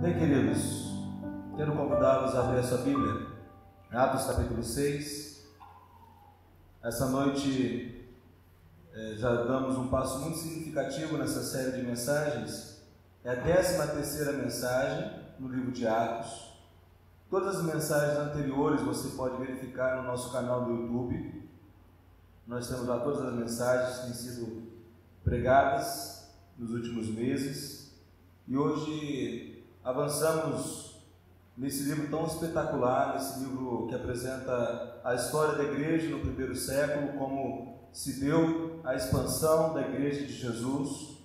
Bem, queridos, quero convidá-los a abrir a sua Bíblia, Atos capítulo 6. Essa noite já damos um passo muito significativo nessa série de mensagens. É a 13ª mensagem no livro de Atos. Todas as mensagens anteriores você pode verificar no nosso canal do YouTube. Nós temos lá todas as mensagens que têm sido pregadas nos últimos meses. E hoje avançamos nesse livro tão espetacular, nesse livro que apresenta a história da igreja no primeiro século, como se deu a expansão da igreja de Jesus.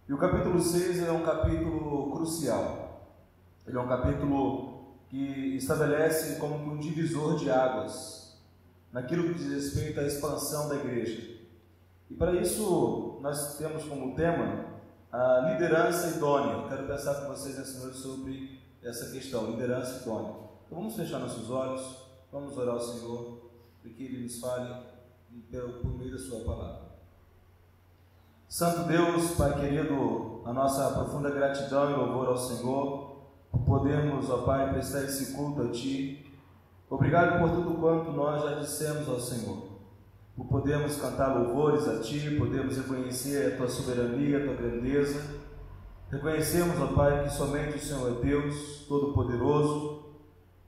E o capítulo 6 é um capítulo crucial. Ele é um capítulo que estabelece como um divisor de águas naquilo que diz respeito à expansão da igreja. E para isso nós temos como tema a liderança idônea. Quero pensar com vocês nessa noite sobre essa questão, liderança idônea. Então vamos fechar nossos olhos, vamos orar ao Senhor, para que Ele nos fale por meio da Sua palavra. Santo Deus, Pai querido, a nossa profunda gratidão e louvor ao Senhor, por podermos, ó Pai, prestar esse culto a Ti. Obrigado por tudo quanto nós já dissemos ao Senhor, por podermos cantar louvores a Ti, podermos reconhecer a Tua soberania, a Tua grandeza. Reconhecemos, ó Pai, que somente o Senhor é Deus Todo-Poderoso.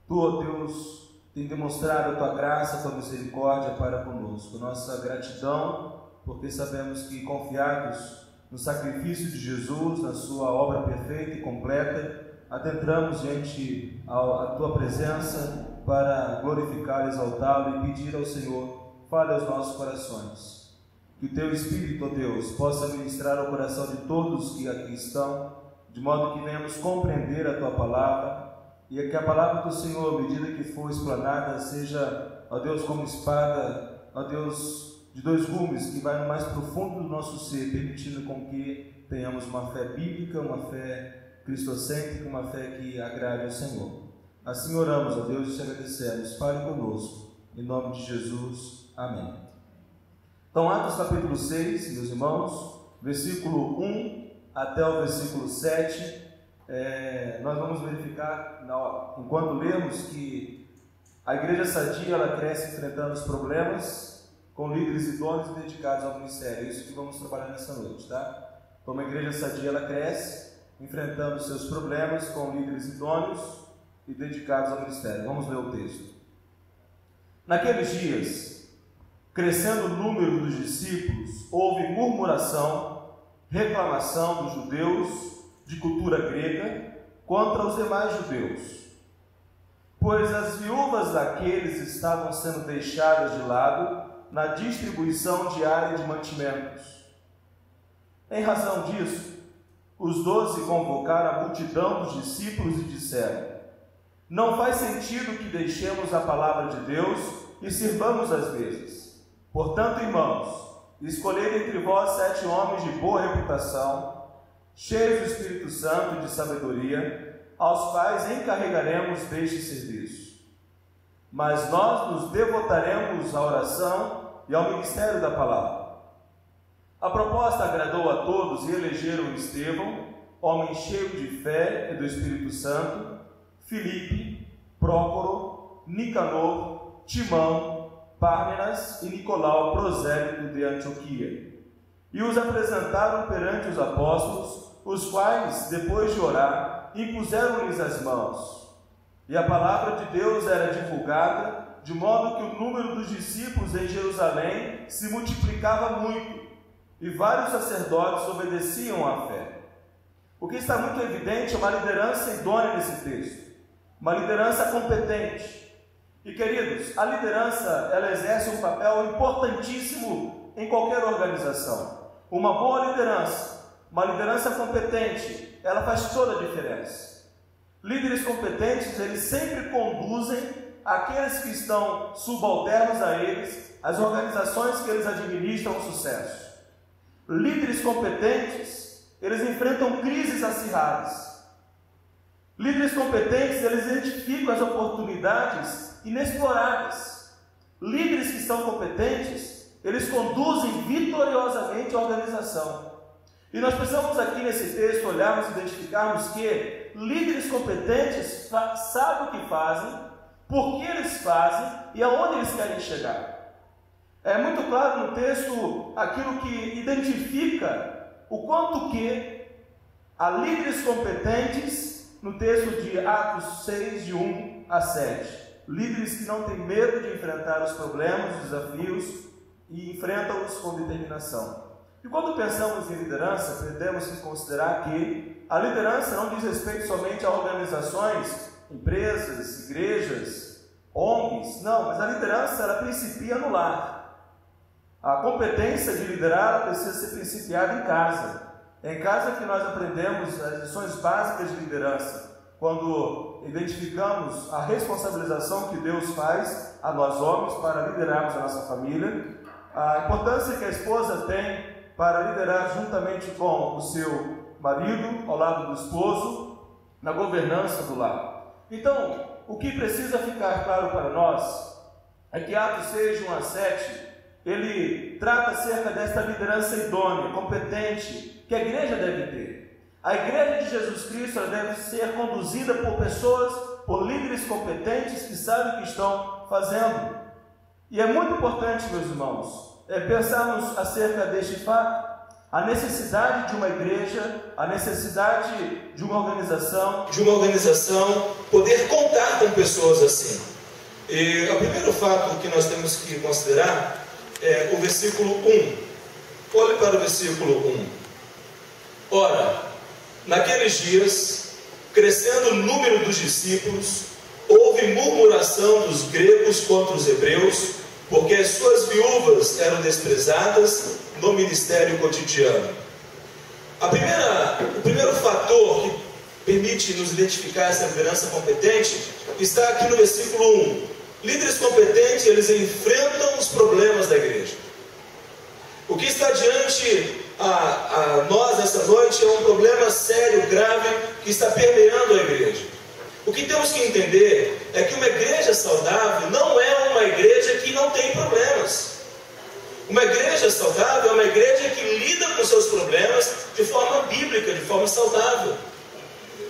Tu, ó Deus, tem demonstrado a Tua graça, a Tua misericórdia para conosco. Nossa gratidão, porque sabemos que, confiados no sacrifício de Jesus, na Sua obra perfeita e completa, adentramos diante a Tua presença para glorificar, exaltá-lo e pedir ao Senhor, fale aos nossos corações. Que o Teu Espírito, ó Deus, possa ministrar ao coração de todos que aqui estão, de modo que venhamos compreender a Tua palavra, e que a palavra do Senhor, à medida que for explanada, seja, ó Deus, como espada, ó Deus, de dois gumes, que vai no mais profundo do nosso ser, permitindo com que tenhamos uma fé bíblica, uma fé cristocêntrica, uma fé que agrade ao Senhor. Assim oramos, ó Deus, e te agradecemos. Fale conosco, em nome de Jesus. Amém. Então, Atos capítulo 6, meus irmãos, versículo 1 até o versículo 7, nós vamos verificar, enquanto lemos, que a igreja sadia, ela cresce enfrentando os problemas, com líderes idôneos e dedicados ao ministério. É isso que vamos trabalhar nessa noite, tá? Como a igreja sadia, ela cresce enfrentando os seus problemas, com líderes idôneos e dedicados ao ministério. Vamos ler o texto. Naqueles dias, crescendo o número dos discípulos, houve murmuração, reclamação dos judeus de cultura grega contra os demais judeus, pois as viúvas daqueles estavam sendo deixadas de lado na distribuição diária de mantimentos. Em razão disso, os 12 convocaram a multidão dos discípulos e disseram: não faz sentido que deixemos a palavra de Deus e sirvamos as mesas. Portanto, irmãos, escolhei entre vós 7 homens de boa reputação, cheios do Espírito Santo e de sabedoria, aos quais encarregaremos deste serviço. Mas nós nos devotaremos à oração e ao ministério da palavra. A proposta agradou a todos e elegeram Estevão, homem cheio de fé e do Espírito Santo, Filipe, Prócoro, Nicanor, Timão, Pármenas e Nicolau, prosélito de Antioquia. E os apresentaram perante os apóstolos, os quais, depois de orar, impuseram-lhes as mãos. E a palavra de Deus era divulgada, de modo que o número dos discípulos em Jerusalém se multiplicava muito, e vários sacerdotes obedeciam à fé. O que está muito evidente é uma liderança idônea nesse texto, uma liderança competente. E, queridos, a liderança, ela exerce um papel importantíssimo em qualquer organização. Uma boa liderança, uma liderança competente, ela faz toda a diferença. Líderes competentes, eles sempre conduzem aqueles que estão subalternos a eles, as organizações que eles administram o sucesso. Líderes competentes, eles enfrentam crises acirradas. Líderes competentes, eles identificam as oportunidades inexploradas. Líderes que são competentes, eles conduzem vitoriosamente a organização. E nós precisamos aqui nesse texto olharmos e identificarmos que líderes competentes sabem o que fazem, por que eles fazem e aonde eles querem chegar. É muito claro no texto aquilo que identifica o quanto que há líderes competentes no texto de Atos 6, de 1 a 7. Líderes que não têm medo de enfrentar os problemas, os desafios e enfrentam-os com determinação. E quando pensamos em liderança, devemos considerar que a liderança não diz respeito somente a organizações, empresas, igrejas, ONGs. Não, mas a liderança ela principia no lar. A competência de liderar ela precisa ser principiada em casa. É em casa que nós aprendemos as lições básicas de liderança. Quando identificamos a responsabilização que Deus faz a nós homens para liderarmos a nossa família, a importância que a esposa tem para liderar juntamente com o seu marido, ao lado do esposo, na governança do lar. Então, o que precisa ficar claro para nós é que Atos 6, de 1 a 7, ele trata acerca desta liderança idônea, competente, que a igreja deve ter. A igreja de Jesus Cristo ela deve ser conduzida por pessoas, por líderes competentes que sabem o que estão fazendo. E é muito importante, meus irmãos, pensarmos acerca deste fato, a necessidade de uma igreja, a necessidade de uma organização, poder contar com pessoas assim. E o primeiro fato que nós temos que considerar é o versículo 1. Olhe para o versículo 1. Ora, naqueles dias, crescendo o número dos discípulos, houve murmuração dos gregos contra os hebreus, porque as suas viúvas eram desprezadas no ministério cotidiano. O primeiro fator que permite nos identificar essa liderança competente está aqui no versículo 1. Líderes competentes, eles enfrentam os problemas da igreja. O que está diante a nós nessa noite é um problema sério, grave, que está permeando a igreja. O que temos que entender é que uma igreja saudável não é uma igreja que não tem problemas. Uma igreja saudável é uma igreja que lida com seus problemas de forma bíblica, de forma saudável.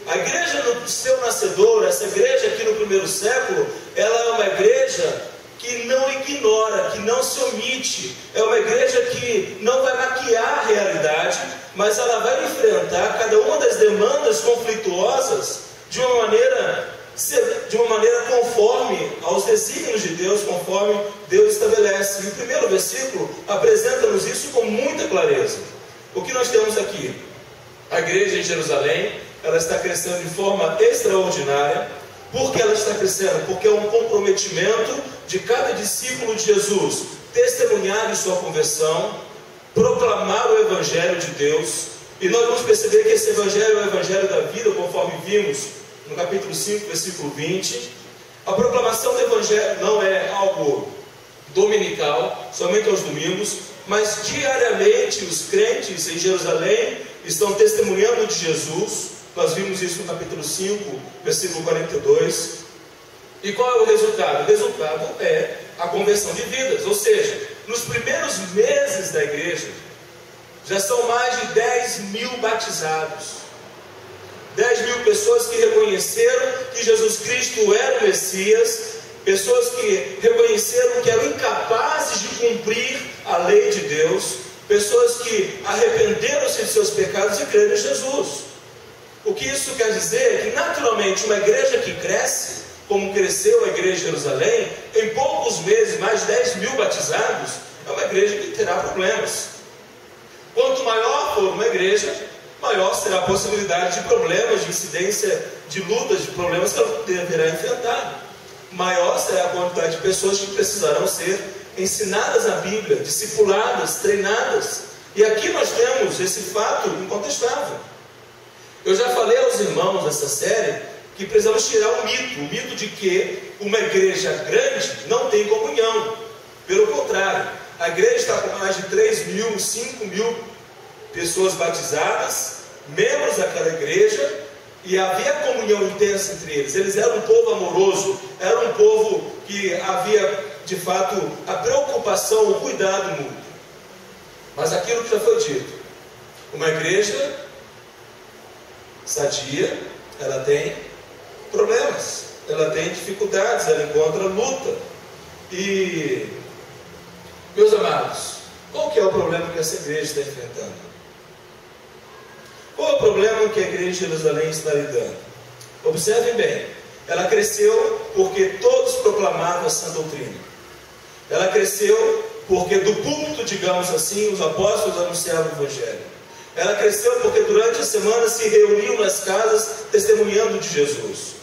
A igreja no seu nascedor, essa igreja aqui no primeiro século, ela é uma igreja que não ignora, que não se omite. É uma igreja que não vai maquiar a realidade, mas ela vai enfrentar cada uma das demandas conflituosas de uma maneira conforme aos desígnios de Deus, conforme Deus estabelece. E o primeiro versículo apresenta-nos isso com muita clareza. O que nós temos aqui? A igreja em Jerusalém, ela está crescendo de forma extraordinária. Por que ela está crescendo? Porque é um comprometimento de cada discípulo de Jesus testemunhar de sua conversão, proclamar o Evangelho de Deus. E nós vamos perceber que esse Evangelho é o Evangelho da vida, conforme vimos no capítulo 5, versículo 20. A proclamação do Evangelho não é algo dominical, somente aos domingos, mas diariamente os crentes em Jerusalém estão testemunhando de Jesus. Nós vimos isso no capítulo 5, versículo 42. E qual é o resultado? O resultado é a conversão de vidas. Ou seja, nos primeiros meses da igreja, já são mais de 10 mil batizados. 10 mil pessoas que reconheceram que Jesus Cristo era o Messias, pessoas que reconheceram que eram incapazes de cumprir a lei de Deus, pessoas que arrependeram-se de seus pecados e creram em Jesus. O que isso quer dizer é que naturalmente uma igreja que cresce, como cresceu a igreja de Jerusalém, em poucos meses, mais de 10 mil batizados, é uma igreja que terá problemas. Quanto maior for uma igreja, maior será a possibilidade de problemas, de incidência, de lutas, de problemas que ela deverá enfrentar. Maior será a quantidade de pessoas que precisarão ser ensinadas a Bíblia, discipuladas, treinadas. E aqui nós temos esse fato incontestável. Eu já falei aos irmãos nessa série que precisamos tirar o mito de que uma igreja grande não tem comunhão. Pelo contrário, a igreja está com mais de 3 mil, 5 mil pessoas batizadas, membros daquela igreja, e havia comunhão intensa entre eles. Eles eram um povo amoroso, era um povo que havia de fato a preocupação, o cuidado mútuo. Mas aquilo que já foi dito, Uma igreja sadia, ela tem problemas, ela tem dificuldades, ela encontra luta. E, meus amados, qual que é o problema que essa igreja está enfrentando? Qual é o problema que a igreja de Jerusalém está lidando? Observem bem, ela cresceu porque todos proclamavam a sã doutrina. Ela cresceu porque do púlpito, digamos assim, os apóstolos anunciavam o Evangelho. Ela cresceu porque durante a semana se reuniam nas casas testemunhando de Jesus.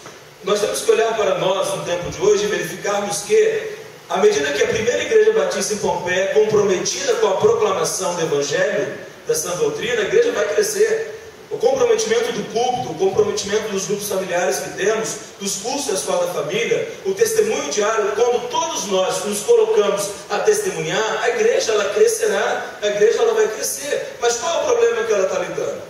Nós temos que olhar para nós no tempo de hoje e verificarmos que, à medida que a primeira igreja batista em Pompeia é comprometida com a proclamação do Evangelho, da sã doutrina, a igreja vai crescer. O comprometimento do púlpito, o comprometimento dos grupos familiares que temos, dos cursos da escola da família, o testemunho diário, quando todos nós nos colocamos a testemunhar, a igreja ela crescerá, a igreja ela vai crescer. Mas qual é o problema que ela está lidando?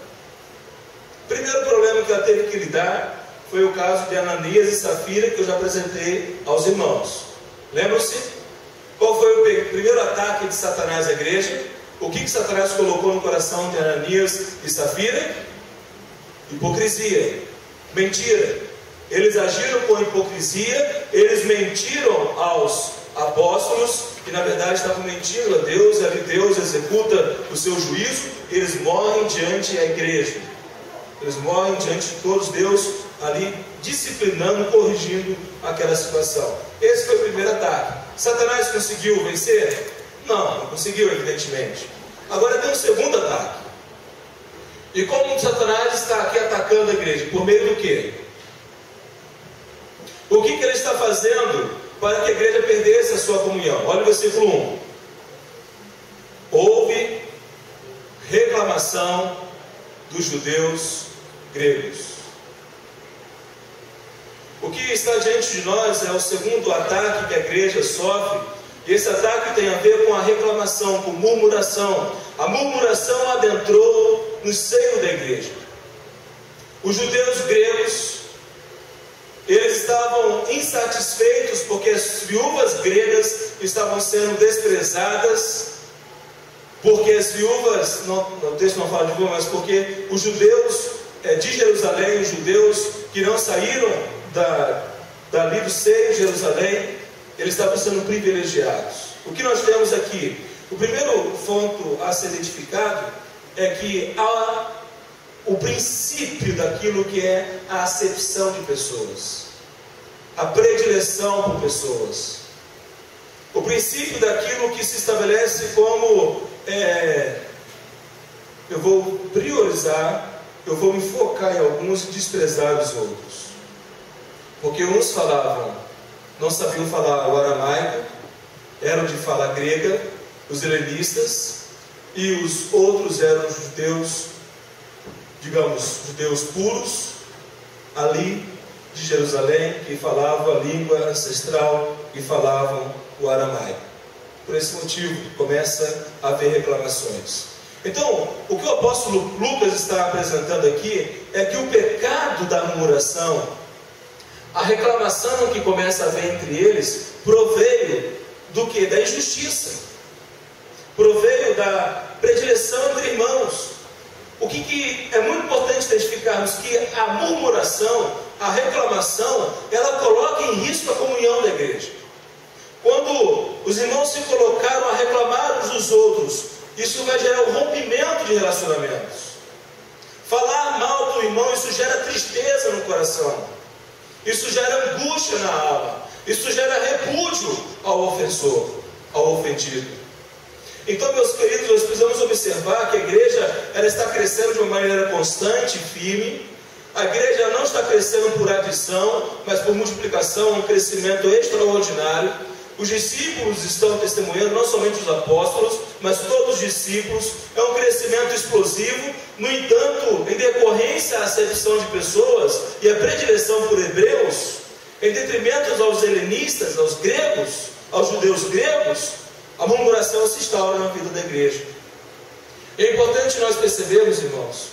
O primeiro problema que ela teve que lidar foi o caso de Ananias e Safira, que eu já apresentei aos irmãos. Lembram-se? Qual foi o primeiro ataque de Satanás à igreja? O que Satanás colocou no coração de Ananias e Safira? Hipocrisia, mentira. Eles agiram com hipocrisia, eles mentiram aos apóstolos, que na verdade estavam mentindo a Deus, e ali Deus executa o seu juízo, e eles morrem diante da igreja. Eles morrem diante de todos, Deus ali disciplinando, corrigindo aquela situação. Esse foi o primeiro ataque. Satanás conseguiu vencer? Não conseguiu, evidentemente. Agora tem um segundo ataque. E como Satanás está aqui atacando a igreja? Por meio do quê? O que ele está fazendo para que a igreja perdesse a sua comunhão? Olha o versículo 1. Houve reclamação dos judeus gregos. O que está diante de nós é o segundo ataque que a igreja sofre. E esse ataque tem a ver com a reclamação, com murmuração. A murmuração adentrou no seio da igreja. Os judeus gregos, eles estavam insatisfeitos porque as viúvas gregas estavam sendo desprezadas, porque as viúvas, o texto não fala de viúvas, mas porque os judeus de Jerusalém, os judeus que não saíram dali do seio de Jerusalém, eles estavam sendo privilegiados. O que nós temos aqui? O primeiro ponto a ser identificado é que há o princípio daquilo que é a acepção de pessoas, a predileção por pessoas, o princípio daquilo que se estabelece como eu vou priorizar, eu vou me focar em alguns e desprezar os outros. Porque uns não sabiam falar o aramaico, eram de fala grega, os helenistas, e os outros eram judeus, digamos, judeus puros, ali de Jerusalém, que falavam a língua ancestral e falavam o aramaico. Por esse motivo, começa a haver reclamações. Então, o que o apóstolo Lucas está apresentando aqui é que o pecado da murmuração, a reclamação que começa a haver entre eles, proveio do que? Da injustiça, proveio da predileção entre irmãos. O que é muito importante identificarmos que a murmuração, a reclamação, ela coloca em risco a comunhão da igreja. Quando os irmãos se colocaram a reclamar uns dos outros, isso vai gerar um rompimento de relacionamentos. Falar mal do irmão, isso gera tristeza no coração. Isso gera angústia na alma. Isso gera repúdio ao ofensor, ao ofendido. Então, meus queridos, nós precisamos observar que a igreja ela está crescendo de uma maneira constante e firme. A igreja não está crescendo por adição, mas por multiplicação, um crescimento extraordinário. Os discípulos estão testemunhando, não somente os apóstolos, mas todos os discípulos. É um crescimento explosivo. No entanto, em decorrência à acepção de pessoas e a predileção por hebreus, em detrimento aos helenistas, aos gregos, aos judeus gregos, a murmuração se instaura na vida da igreja. É importante nós percebermos, irmãos,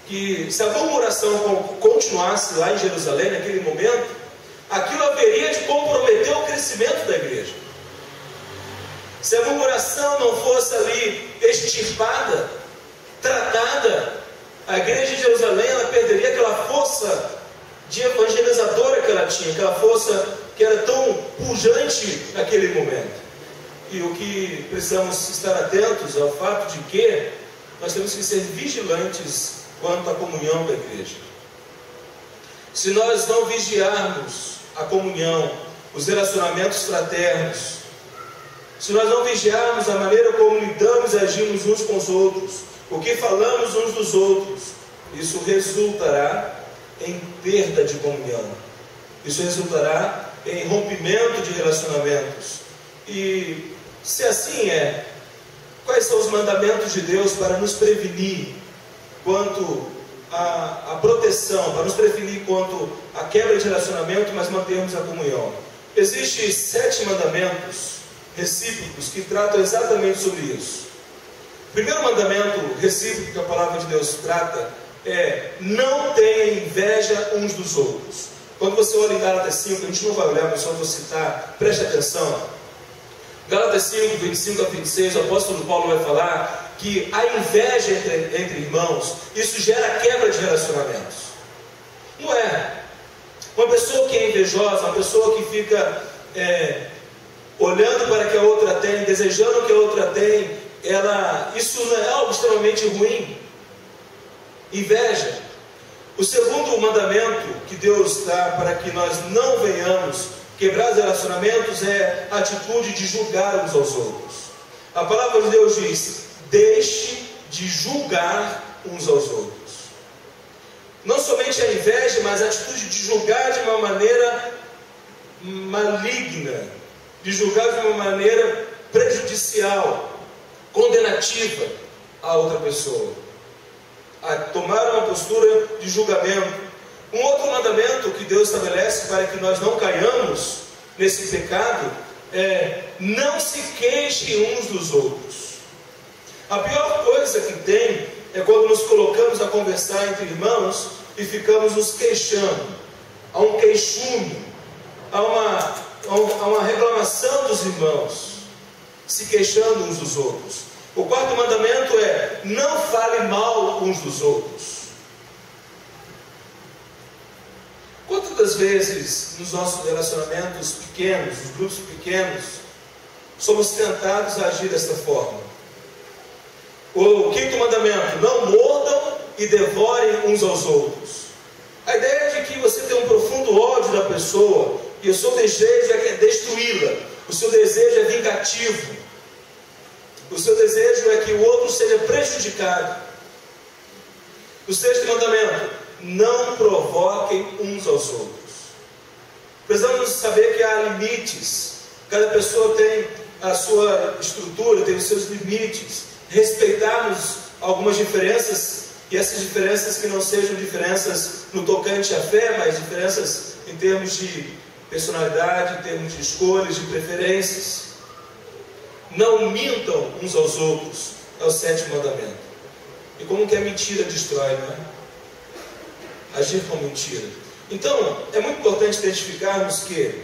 que se a murmuração continuasse lá em Jerusalém, naquele momento, aquilo haveria de comprometer o crescimento da igreja. Se a murmuração não fosse ali extirpada, tratada, a igreja de Jerusalém ela perderia aquela força de evangelizadora que ela tinha, aquela força que era tão pujante naquele momento. E o que precisamos estar atentos ao fato de que nós temos que ser vigilantes quanto à comunhão da igreja. Se nós não vigiarmos a comunhão, os relacionamentos fraternos, se nós não vigiarmos a maneira como lidamos e agimos uns com os outros, o que falamos uns dos outros, isso resultará em perda de comunhão. Isso resultará em rompimento de relacionamentos. E se assim é, quais são os mandamentos de Deus para nos prevenir quanto a proteção, para nos prevenir quanto à quebra de relacionamento, mas mantermos a comunhão? Existem 7 mandamentos recíprocos que tratam exatamente sobre isso. O primeiro mandamento recíproco que a palavra de Deus trata é: não tenha inveja uns dos outros. Quando você olha em Gálatas 5, a gente não vai olhar, mas só vou citar, preste atenção. Gálatas 5, 25 a 26, o apóstolo Paulo vai falar que a inveja entre irmãos, isso gera quebra de relacionamentos. Não é? Uma pessoa que é invejosa, uma pessoa que fica olhando para o que a outra tem, desejando o que a outra tem, isso não é algo extremamente ruim. Inveja. O segundo mandamento que Deus dá para que nós não venhamos quebrar os relacionamentos é a atitude de julgar uns aos outros. A palavra de Deus diz: deixe de julgar uns aos outros. Não somente a inveja, mas a atitude de julgar de uma maneira maligna, de julgar de uma maneira prejudicial, condenativa a outra pessoa, a tomar uma postura de julgamento. Um outro mandamento que Deus estabelece para que nós não caiamos nesse pecado é: não se queixem uns dos outros. A pior coisa que tem é quando nos colocamos a conversar entre irmãos e ficamos nos queixando. Há um queixume, há uma reclamação dos irmãos, se queixando uns dos outros. O quarto mandamento é: não fale mal uns dos outros. Quantas das vezes nos nossos relacionamentos pequenos, nos grupos pequenos, somos tentados a agir desta forma? O quinto mandamento: não mordam e devorem uns aos outros. A ideia é de que você tem um profundo ódio da pessoa e o seu desejo é destruí-la, o seu desejo é vingativo, o seu desejo é que o outro seja prejudicado. O sexto mandamento: não provoquem uns aos outros. Precisamos saber que há limites. Cada pessoa tem a sua estrutura, tem os seus limites. Respeitarmos algumas diferenças, e essas diferenças que não sejam diferenças no tocante à fé, mas diferenças em termos de personalidade, em termos de escolhas, de preferências. Não mintam uns aos outros, é o sétimo mandamento. E como que a mentira destrói, não é? Agir com mentira. Então, é muito importante identificarmos que,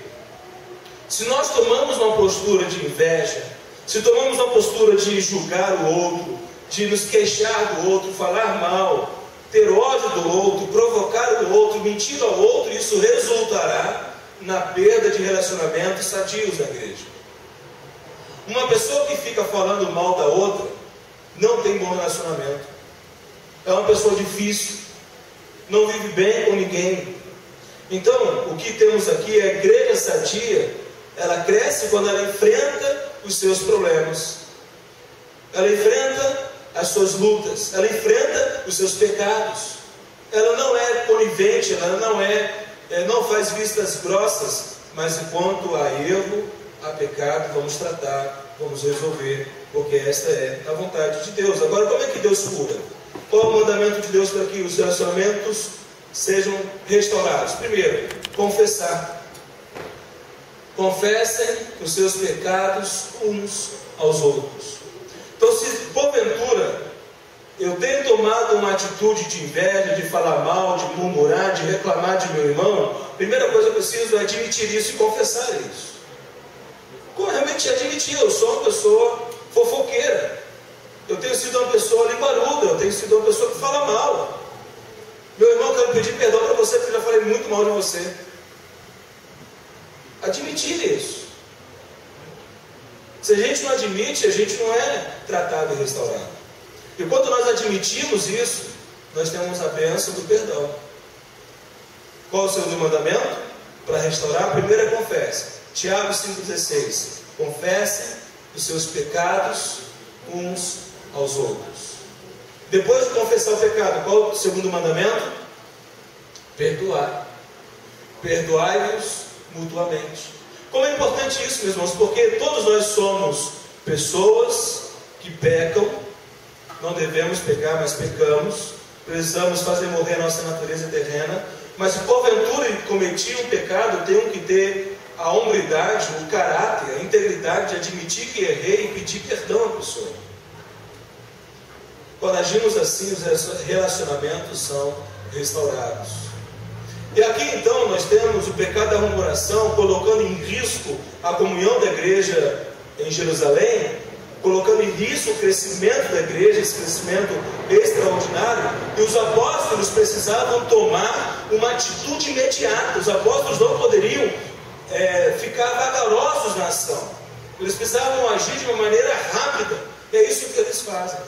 se nós tomamos uma postura de inveja, se tomamos uma postura de julgar o outro, de nos queixar do outro, falar mal, ter ódio do outro, provocar o outro, mentir ao outro, isso resultará na perda de relacionamentos sadios na igreja. Uma pessoa que fica falando mal da outra não tem bom relacionamento. É uma pessoa difícil, não vive bem com ninguém. Então, o que temos aqui é a igreja sadia. Ela cresce quando ela enfrenta os seus problemas, ela enfrenta as suas lutas, ela enfrenta os seus pecados. Ela não é conivente, ela não faz vistas grossas, mas enquanto há erro, há pecado, vamos tratar, vamos resolver, porque esta é a vontade de Deus. Agora, como é que Deus cura? Qual é o mandamento de Deus para que os relacionamentos sejam restaurados? Primeiro, confessar. Confessem os seus pecados uns aos outros. Então, se porventura eu tenho tomado uma atitude de inveja, de falar mal, de murmurar, de reclamar de meu irmão, a primeira coisa que eu preciso é admitir isso e confessar isso. Realmente admitir: eu sou uma pessoa fofoqueira, Eu tenho sido uma pessoa linguaruda, eu tenho sido uma pessoa que fala mal. Meu irmão, eu quero pedir perdão para você, porque eu já falei muito mal de você. Admitir isso. Se a gente não admite, a gente não é tratado e restaurado. E quando nós admitimos isso, nós temos a bênção do perdão. Qual é o segundo mandamento? Para restaurar, primeiro é confesse. Tiago 5,16. Confessem os seus pecados uns aos outros. Depois de confessar o pecado, qual é o segundo mandamento? Perdoar. Perdoai-vos mutuamente. Como é importante isso, meus irmãos, porque todos nós somos pessoas que pecam, não devemos pecar, mas pecamos, precisamos fazer morrer a nossa natureza terrena, mas se porventura cometi um pecado, tenho que ter a hombridade, o caráter, a integridade de admitir que errei e pedir perdão à pessoa. Quando agimos assim, os relacionamentos são restaurados. E aqui então nós temos o pecado da murmuração colocando em risco a comunhão da igreja em Jerusalém, colocando em risco o crescimento da igreja, esse crescimento extraordinário, e os apóstolos precisavam tomar uma atitude imediata. Os apóstolos não poderiam ficar vagarosos na ação, eles precisavam agir de uma maneira rápida, e é isso que eles fazem.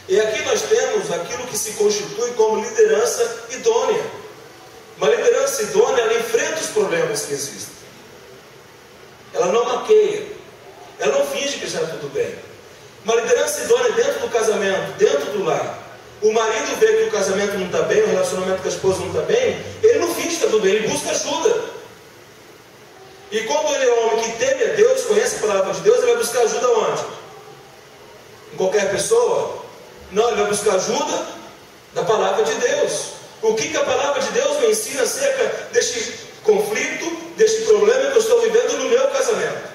E aqui nós temos aquilo que se constitui como liderança idônea. Uma liderança idônea, ela enfrenta os problemas que existem. Ela não maqueia. Ela não finge que está tudo bem. Uma liderança idônea dentro do casamento, dentro do lar. O marido vê que o casamento não está bem, o relacionamento com a esposa não está bem, ele não finge que está tudo bem, ele busca ajuda. E quando ele é um homem que teme a Deus, conhece a palavra de Deus, ele vai buscar ajuda onde? Em qualquer pessoa? Não, ele vai buscar ajuda da palavra de Deus. O que a palavra de Deus me ensina acerca deste conflito, deste problema que eu estou vivendo no meu casamento?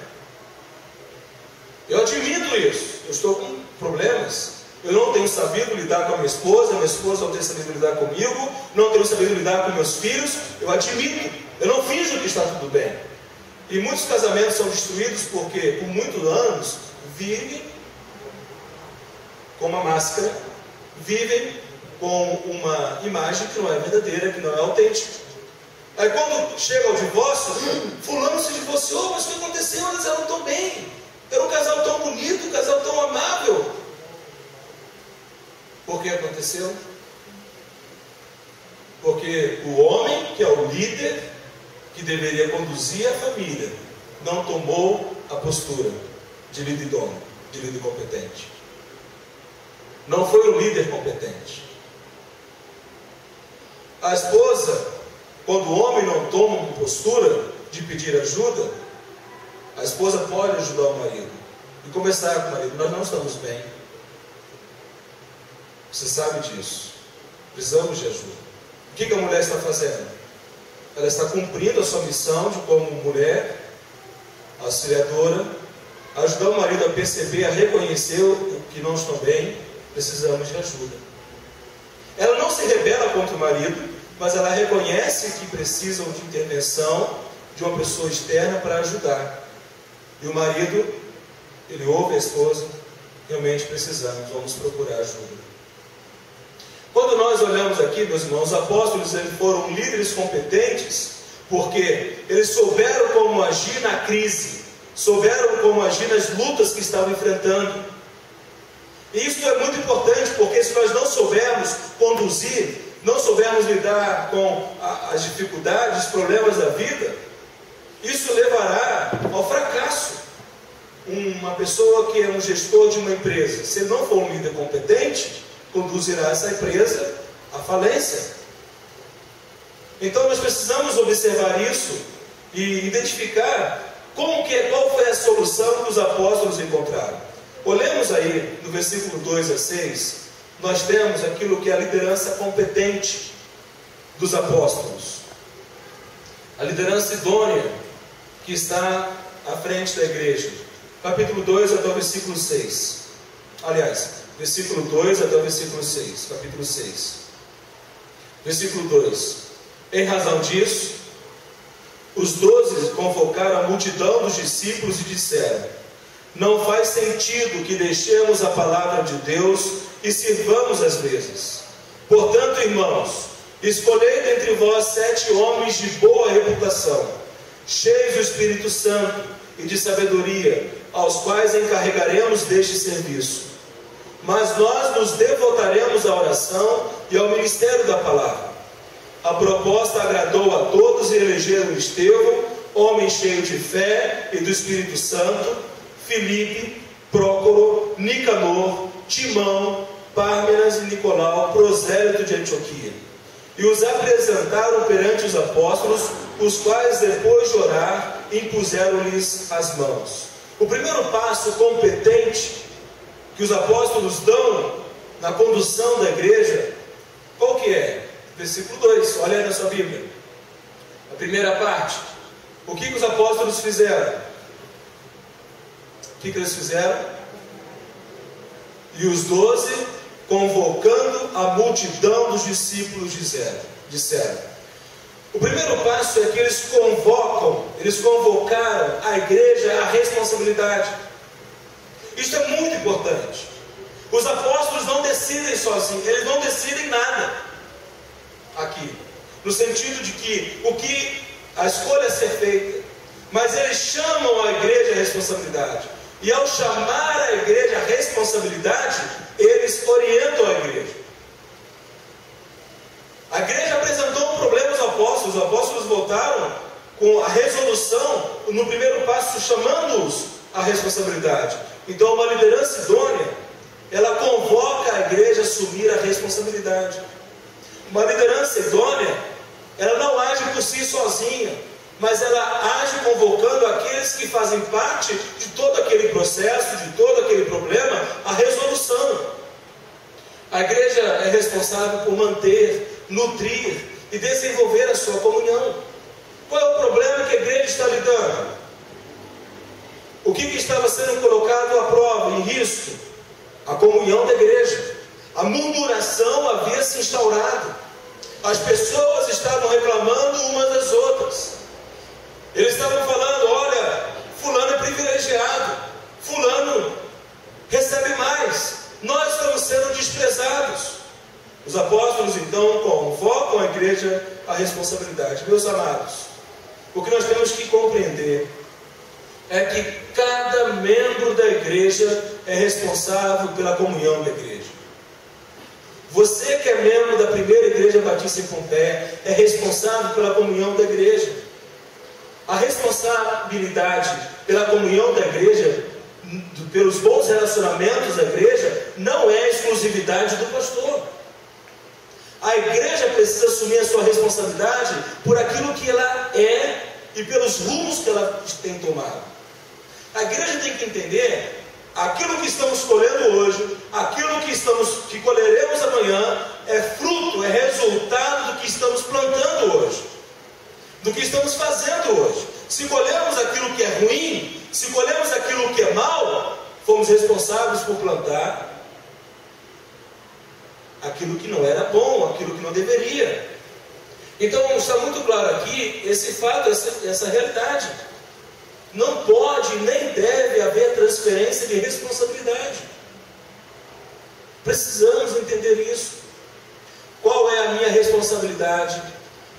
Eu admito isso. Eu estou com problemas. Eu não tenho sabido lidar com a minha esposa não tem sabido lidar comigo, não tenho sabido lidar com meus filhos. Eu admito. Eu não finjo que está tudo bem. E muitos casamentos são destruídos porque, por muitos anos, vivem com uma máscara, vivem com uma imagem que não é verdadeira, que não é autêntica. Aí quando chega ao divórcio, fulano se divorciou, mas o que aconteceu? Eles eram tão bem, era um casal tão bonito, um casal tão amável. Por que aconteceu? Porque o homem, que é o líder, que deveria conduzir a família, não tomou a postura de líder idôneo, de líder competente. Não foi o líder competente. A esposa, quando o homem não toma uma postura de pedir ajuda, a esposa pode ajudar o marido e conversar com o marido. Nós não estamos bem. Você sabe disso. Precisamos de ajuda. O que a mulher está fazendo? Ela está cumprindo a sua missão de, como mulher auxiliadora, ajudar o marido a perceber, a reconhecer o que não estão bem. Precisamos de ajuda. Ela não se rebela contra o marido, mas ela reconhece que precisam de intervenção de uma pessoa externa para ajudar. E o marido, ele ouve a esposa, realmente precisamos, vamos procurar ajuda. Quando nós olhamos aqui, meus irmãos, os apóstolos eles foram líderes competentes, porque eles souberam como agir na crise, souberam como agir nas lutas que estavam enfrentando. E isso é muito importante, porque se nós não soubermos conduzir, não soubermos lidar com as dificuldades, os problemas da vida, isso levará ao fracasso. Uma pessoa que é um gestor de uma empresa, se ele não for um líder competente, conduzirá essa empresa à falência. Então nós precisamos observar isso e identificar qual foi a solução que os apóstolos encontraram. Olhemos aí no versículo 2 a 6, nós temos aquilo que é a liderança competente dos apóstolos. A liderança idônea que está à frente da igreja. Capítulo 2 até o versículo 6. Aliás, versículo 2 até o versículo 6. Capítulo 6. Versículo 2. Em razão disso, os 12 convocaram a multidão dos discípulos e disseram: não faz sentido que deixemos a palavra de Deus e sirvamos as mesas. Portanto, irmãos, escolhei dentre vós 7 homens de boa reputação, cheios do Espírito Santo e de sabedoria, aos quais encarregaremos deste serviço. Mas nós nos devotaremos à oração e ao ministério da palavra. A proposta agradou a todos e elegeram Estevão, homem cheio de fé e do Espírito Santo, Filipe, Prócoro, Nicanor, Timão, Pármenas e Nicolau, prosélito de Antioquia. E os apresentaram perante os apóstolos, os quais, depois de orar, impuseram-lhes as mãos. O primeiro passo competente que os apóstolos dão na condução da igreja, qual que é? Versículo 2, olha aí na sua Bíblia. A primeira parte. O que os apóstolos fizeram? O que eles fizeram? E os 12, convocando a multidão dos discípulos, disseram. O primeiro passo é que eles convocaram a igreja à responsabilidade. Isso é muito importante. Os apóstolos não decidem sozinhos, eles não decidem nada aqui, no sentido de que a escolha a ser feita, mas eles chamam a igreja à responsabilidade. E ao chamar a igreja à responsabilidade, eles orientam a igreja. A igreja apresentou um problema aos apóstolos. Os apóstolos voltaram com a resolução, no primeiro passo, chamando-os à responsabilidade. Então, uma liderança idônea, ela convoca a igreja a assumir a responsabilidade. Uma liderança idônea, ela não age por si sozinha, mas ela age convocando aqueles que fazem parte de todo aquele processo, de todo aquele problema, a resolução. A igreja é responsável por manter, nutrir e desenvolver a sua comunhão. Qual é o problema que a igreja está lidando? O que estava sendo colocado à prova, em risco? A comunhão da igreja. A murmuração havia se instaurado. As pessoas estavam reclamando umas das outras. Eles estavam falando: olha, fulano é privilegiado, fulano recebe mais, nós estamos sendo desprezados. Os apóstolos então convocam a igreja à responsabilidade. Meus amados, o que nós temos que compreender é que cada membro da igreja é responsável pela comunhão da igreja. Você que é membro da primeira igreja batista em Pompeia é responsável pela comunhão da igreja. A responsabilidade pela comunhão da igreja, pelos bons relacionamentos da igreja, não é exclusividade do pastor. A igreja precisa assumir a sua responsabilidade por aquilo que ela é e pelos rumos que ela tem tomado. A igreja tem que entender: aquilo que estamos colhendo hoje, aquilo que colheremos amanhã, é fruto, é resultado do que estamos plantando hoje, do que estamos fazendo hoje. Se colhemos aquilo que é ruim, se colhemos aquilo que é mal, fomos responsáveis por plantar aquilo que não era bom, aquilo que não deveria. Então está muito claro aqui esse fato, essa realidade. Não pode nem deve haver transferência de responsabilidade. Precisamos entender isso. Qual é a minha responsabilidade?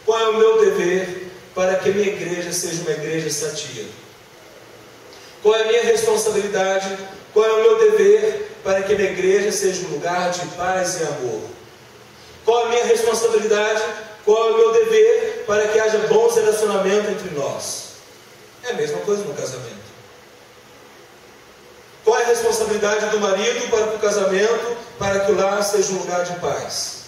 Qual é o meu dever para que a minha igreja seja uma igreja sadia? Qual é a minha responsabilidade? Qual é o meu dever para que a minha igreja seja um lugar de paz e amor? Qual é a minha responsabilidade? Qual é o meu dever para que haja bons relacionamentos entre nós? É a mesma coisa no casamento. Qual é a responsabilidade do marido para o casamento, para que o lar seja um lugar de paz?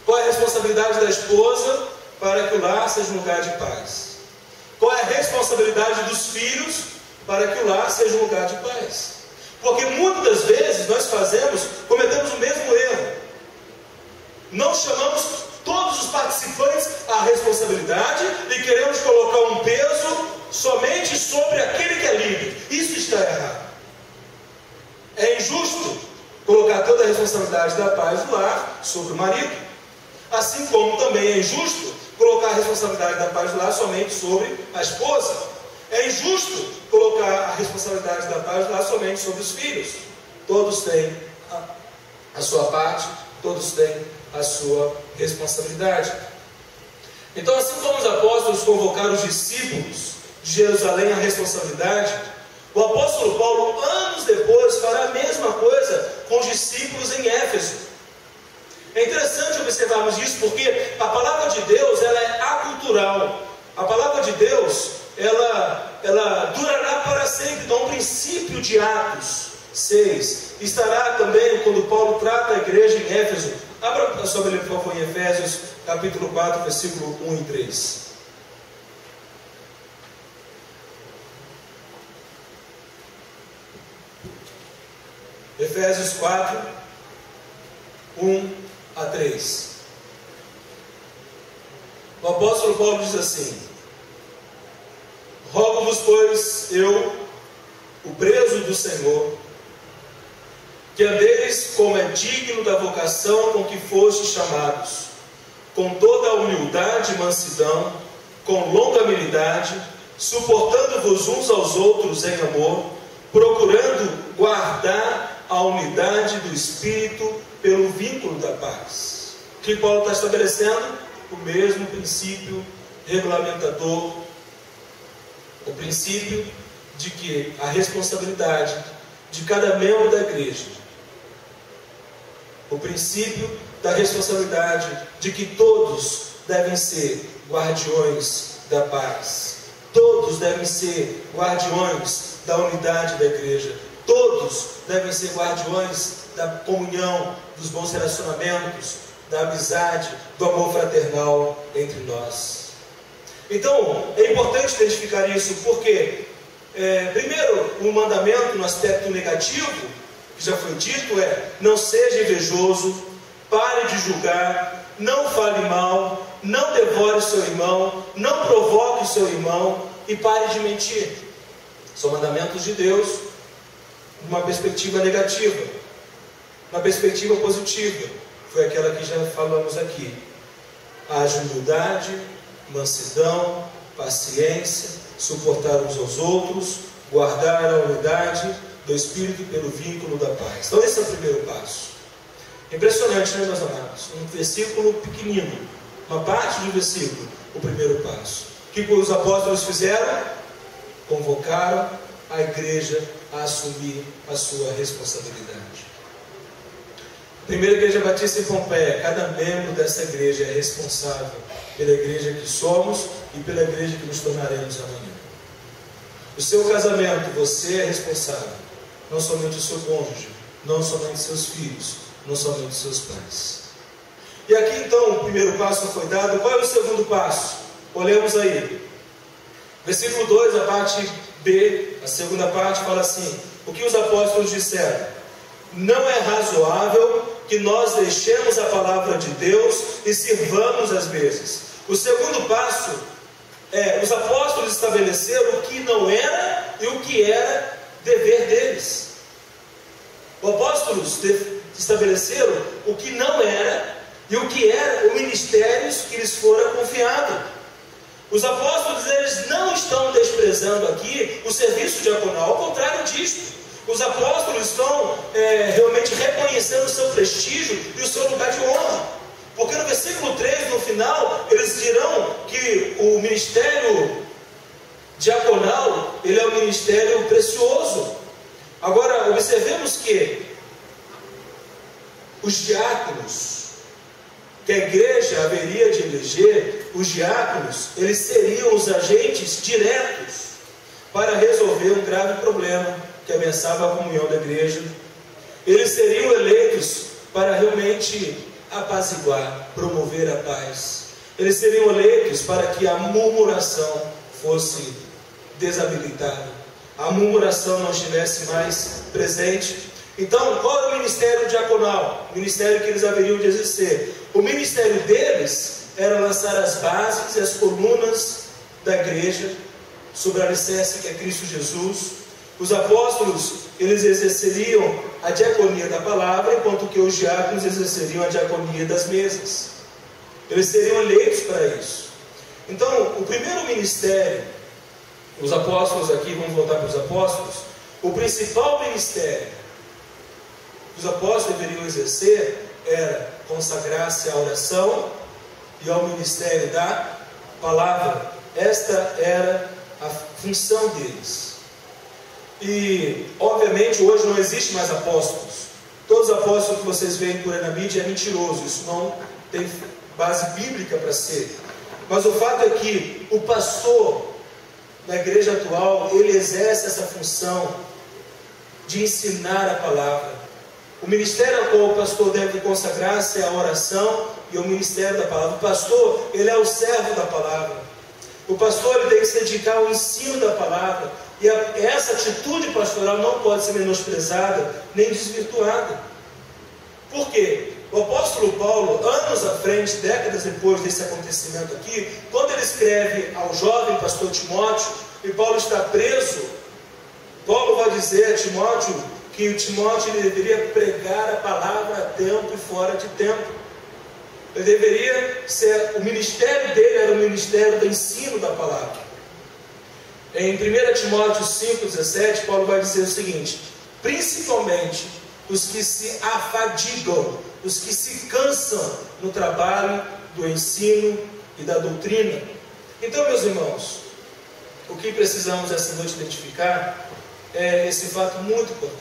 Qual é a responsabilidade da esposa para que o lar seja um lugar de paz? Qual é a responsabilidade dos filhos para que o lar seja um lugar de paz? Porque muitas das vezes nós cometemos o mesmo erro. Não chamamos todos os participantes à responsabilidade e queremos colocar um peso somente sobre aquele que é líder. Isso está errado. É injusto colocar toda a responsabilidade da paz do lar sobre o marido, assim como também é injusto colocar a responsabilidade da paz do lar somente sobre a esposa. É injusto colocar a responsabilidade da paz lá somente sobre os filhos. Todos têm a sua parte, todos têm a sua responsabilidade. Então, assim como os apóstolos convocaram os discípulos de Jerusalém à responsabilidade, o apóstolo Paulo, anos depois, fará a mesma coisa com os discípulos em Éfeso. É interessante observarmos isso, porque a palavra de Deus, ela é acultural. A palavra de Deus, ela durará para sempre. Então, o princípio de Atos 6 estará também quando Paulo trata a igreja em Éfeso. Abra a sua Bíblia, por favor, em Efésios, capítulo 4, versículo 1 e 3. Efésios 4, 1 a 3. O apóstolo Paulo diz assim: rogo-vos, pois, eu, o preso do Senhor, que andeis como é digno da vocação com que fostes chamados, com toda a humildade e mansidão, com longanimidade, suportando-vos uns aos outros em amor, procurando guardar a unidade do Espírito pelo vínculo da paz. O que Paulo está estabelecendo? O mesmo princípio regulamentador, o princípio de que a responsabilidade de cada membro da igreja, o princípio da responsabilidade de que todos devem ser guardiões da paz, todos devem ser guardiões da unidade da igreja, todos devem ser guardiões da comunhão, dos bons relacionamentos, da amizade, do amor fraternal entre nós. Então, é importante identificar isso, porque primeiro, o mandamento no aspecto negativo, que já foi dito, é: não seja invejoso, pare de julgar, não fale mal, não devore o seu irmão, não provoque o seu irmão e pare de mentir. São mandamentos de Deus numa perspectiva negativa. Na perspectiva positiva, foi aquela que já falamos aqui: haja humildade, mansidão, paciência, suportar uns aos outros, guardar a unidade do Espírito pelo vínculo da paz. Então esse é o primeiro passo. Impressionante, né, meus amados? Um versículo pequenino, uma parte do versículo, o primeiro passo. O que os apóstolos fizeram? Convocaram a igreja a assumir a sua responsabilidade. A primeira igreja batista em Pompeia, cada membro dessa igreja é responsável pela igreja que somos e pela igreja que nos tornaremos amanhã. O seu casamento, você é responsável, não somente o seu cônjuge, não somente seus filhos, não somente seus pais. E aqui então o primeiro passo foi dado. Qual é o segundo passo? Olhemos aí. Versículo 2, a parte B, a segunda parte fala assim: o que os apóstolos disseram? Não é razoável que nós deixemos a palavra de Deus e sirvamos as mesas. O segundo passo é: os apóstolos estabeleceram o que não era e o que era dever deles. Os apóstolos estabeleceram o que não era e o que era o ministério que lhes fora confiado. Os apóstolos, eles não estão desprezando aqui o serviço diaconal, ao contrário disso. Os apóstolos estão realmente reconhecendo o seu prestígio e o seu lugar de honra. Porque no versículo 3, no final, eles dirão que o ministério diaconal, ele é um ministério precioso. Agora, observemos que os diáconos, que a igreja haveria de eleger, os diáconos, eles seriam os agentes diretos para resolver um grave problema que ameaçava a comunhão da igreja. Eles seriam eleitos para realmente apaziguar, promover a paz. Eles seriam eleitos para que a murmuração fosse desabilitada, a murmuração não estivesse mais presente. Então, qual era o ministério diaconal? O ministério que eles haveriam de exercer. O ministério deles era lançar as bases e as colunas da igreja sobre a alicerce que é Cristo Jesus. Os apóstolos, eles exerceriam a diaconia da palavra, enquanto que os diáconos exerceriam a diaconia das mesas. Eles seriam eleitos para isso. Então, o primeiro ministério os apóstolos aqui, vamos voltar para os apóstolos, o principal ministério que os apóstolos deveriam exercer era consagrar-se à oração e ao ministério da palavra. Esta era a função deles. E, obviamente, hoje não existe mais apóstolos. Todos os apóstolos que vocês veem por aí na mídia é mentiroso. Isso não tem base bíblica para ser. Mas o fato é que o pastor na igreja atual, ele exerce essa função de ensinar a palavra. O ministério ao qual o pastor deve consagrar-se é a oração e o ministério da palavra. O pastor, ele é o servo da palavra. O pastor, ele tem que se dedicar ao ensino da palavra. E essa atitude pastoral não pode ser menosprezada nem desvirtuada. Por quê? O apóstolo Paulo, anos à frente, décadas depois desse acontecimento aqui, quando ele escreve ao jovem pastor Timóteo, e Paulo está preso, Paulo vai dizer a Timóteo que o Timóteo ele deveria pregar a palavra a tempo e fora de tempo. Ele deveria ser, o ministério dele era o ministério do ensino da palavra. Em 1 Timóteo 5,17, Paulo vai dizer o seguinte: principalmente os que se afadigam, os que se cansam no trabalho do ensino e da doutrina. Então, meus irmãos, o que precisamos essa noite identificar é esse fato muito importante.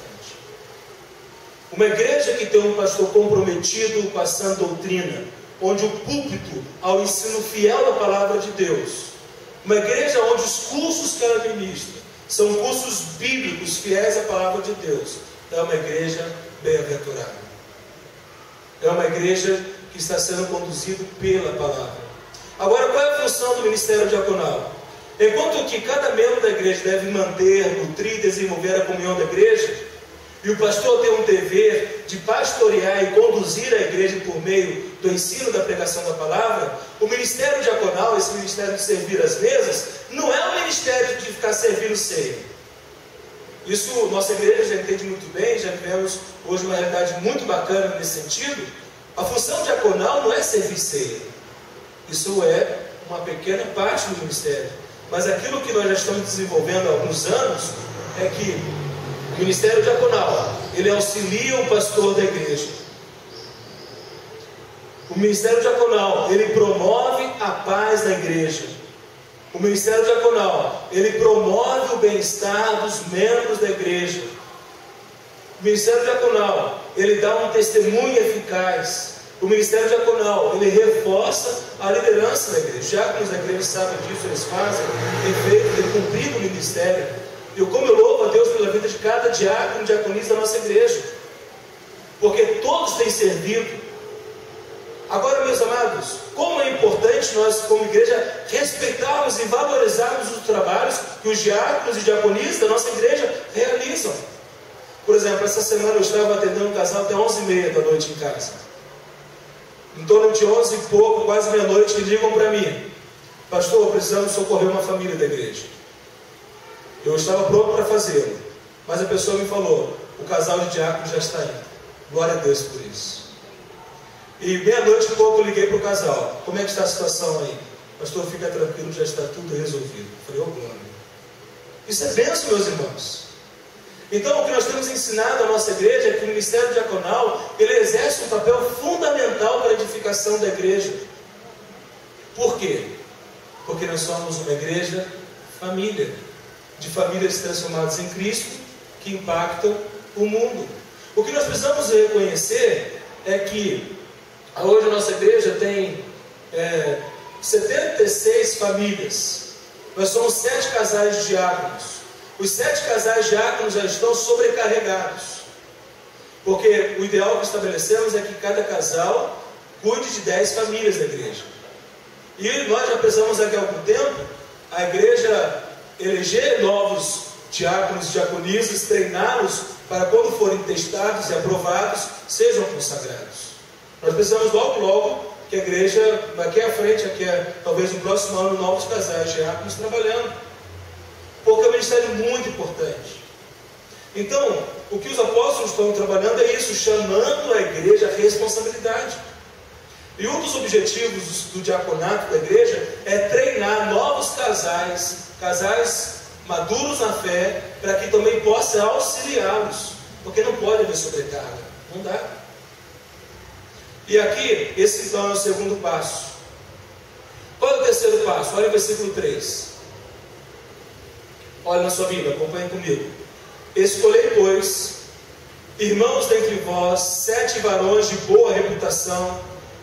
Uma igreja que tem um pastor comprometido com a sã doutrina, onde o púlpito ao ensino fiel da palavra de Deus, uma igreja onde os cursos que ela ministra são cursos bíblicos fiéis à palavra de Deus, é uma igreja bem-aventurada. É uma igreja que está sendo conduzida pela palavra. Agora, qual é a função do ministério diaconal? Enquanto que cada membro da igreja deve manter, nutrir e desenvolver a comunhão da igreja, e o pastor tem um dever de pastorear e conduzir a igreja por meio do ensino da pregação da palavra, o ministério diaconal, esse ministério de servir as mesas, não é um ministério de ficar servindo ceia. Isso nossa igreja já entende muito bem, já vivemos hoje uma realidade muito bacana nesse sentido. A função diaconal não é servir ceia. Isso é uma pequena parte do ministério. Mas aquilo que nós já estamos desenvolvendo há alguns anos é que o ministério diaconal, ele auxilia o pastor da igreja. O ministério diaconal, ele promove a paz na igreja. O ministério diaconal, ele promove o bem-estar dos membros da igreja. O ministério diaconal, ele dá um testemunho eficaz. O ministério diaconal, ele reforça a liderança da igreja. Os diáconos da igreja sabem disso, eles fazem, têm feito, têm cumprido o ministério. E como eu louvo a Deus pela vida de cada diácono e diaconisa da nossa igreja, porque todos têm servido. Agora, meus amados, como é importante nós, como igreja, respeitarmos e valorizarmos os trabalhos que os diáconos e diaconistas da nossa igreja realizam. Por exemplo, essa semana eu estava atendendo um casal até 11h30 da noite em casa. Em torno de 11 e pouco, quase meia-noite, me ligam para mim: pastor, precisamos socorrer uma família da igreja. Eu estava pronto para fazê-lo, mas a pessoa me falou: o casal de diáconos já está indo. Glória a Deus por isso. E meia-noite e pouco eu liguei para o casal: como é que está a situação aí? Pastor, fica tranquilo, já está tudo resolvido. Eu falei: ô glória. Isso é bênção, meus irmãos. Então, o que nós temos ensinado à nossa igreja é que o ministério diaconal, ele exerce um papel fundamental para a edificação da igreja. Por quê? Porque nós somos uma igreja família, de famílias transformadas em Cristo, que impactam o mundo. O que nós precisamos reconhecer é que hoje a nossa igreja tem 76 famílias. Nós somos 7 casais de diáconos. Os 7 casais diáconos já estão sobrecarregados, porque o ideal que estabelecemos é que cada casal cuide de 10 famílias da igreja. E nós já pensamos aqui há algum tempo a igreja eleger novos diáconos e diaconisas, treiná-los para quando forem testados e aprovados, sejam consagrados. Nós pensamos logo que a igreja, daqui à frente, talvez no próximo ano, novos casais diáconos trabalhando. Porque é um ministério muito importante. Então, o que os apóstolos estão trabalhando é isso, chamando a igreja à responsabilidade. E um dos objetivos do diaconato da igreja é treinar novos casais maduros na fé, para que também possa auxiliá-los, porque não pode haver sobrecarga, não dá. E aqui, esse então é o segundo passo. Qual é o terceiro passo? Olha o versículo 3. Olha na sua Bíblia, acompanhe comigo. Escolhei, pois, irmãos dentre vós, 7 varões de boa reputação,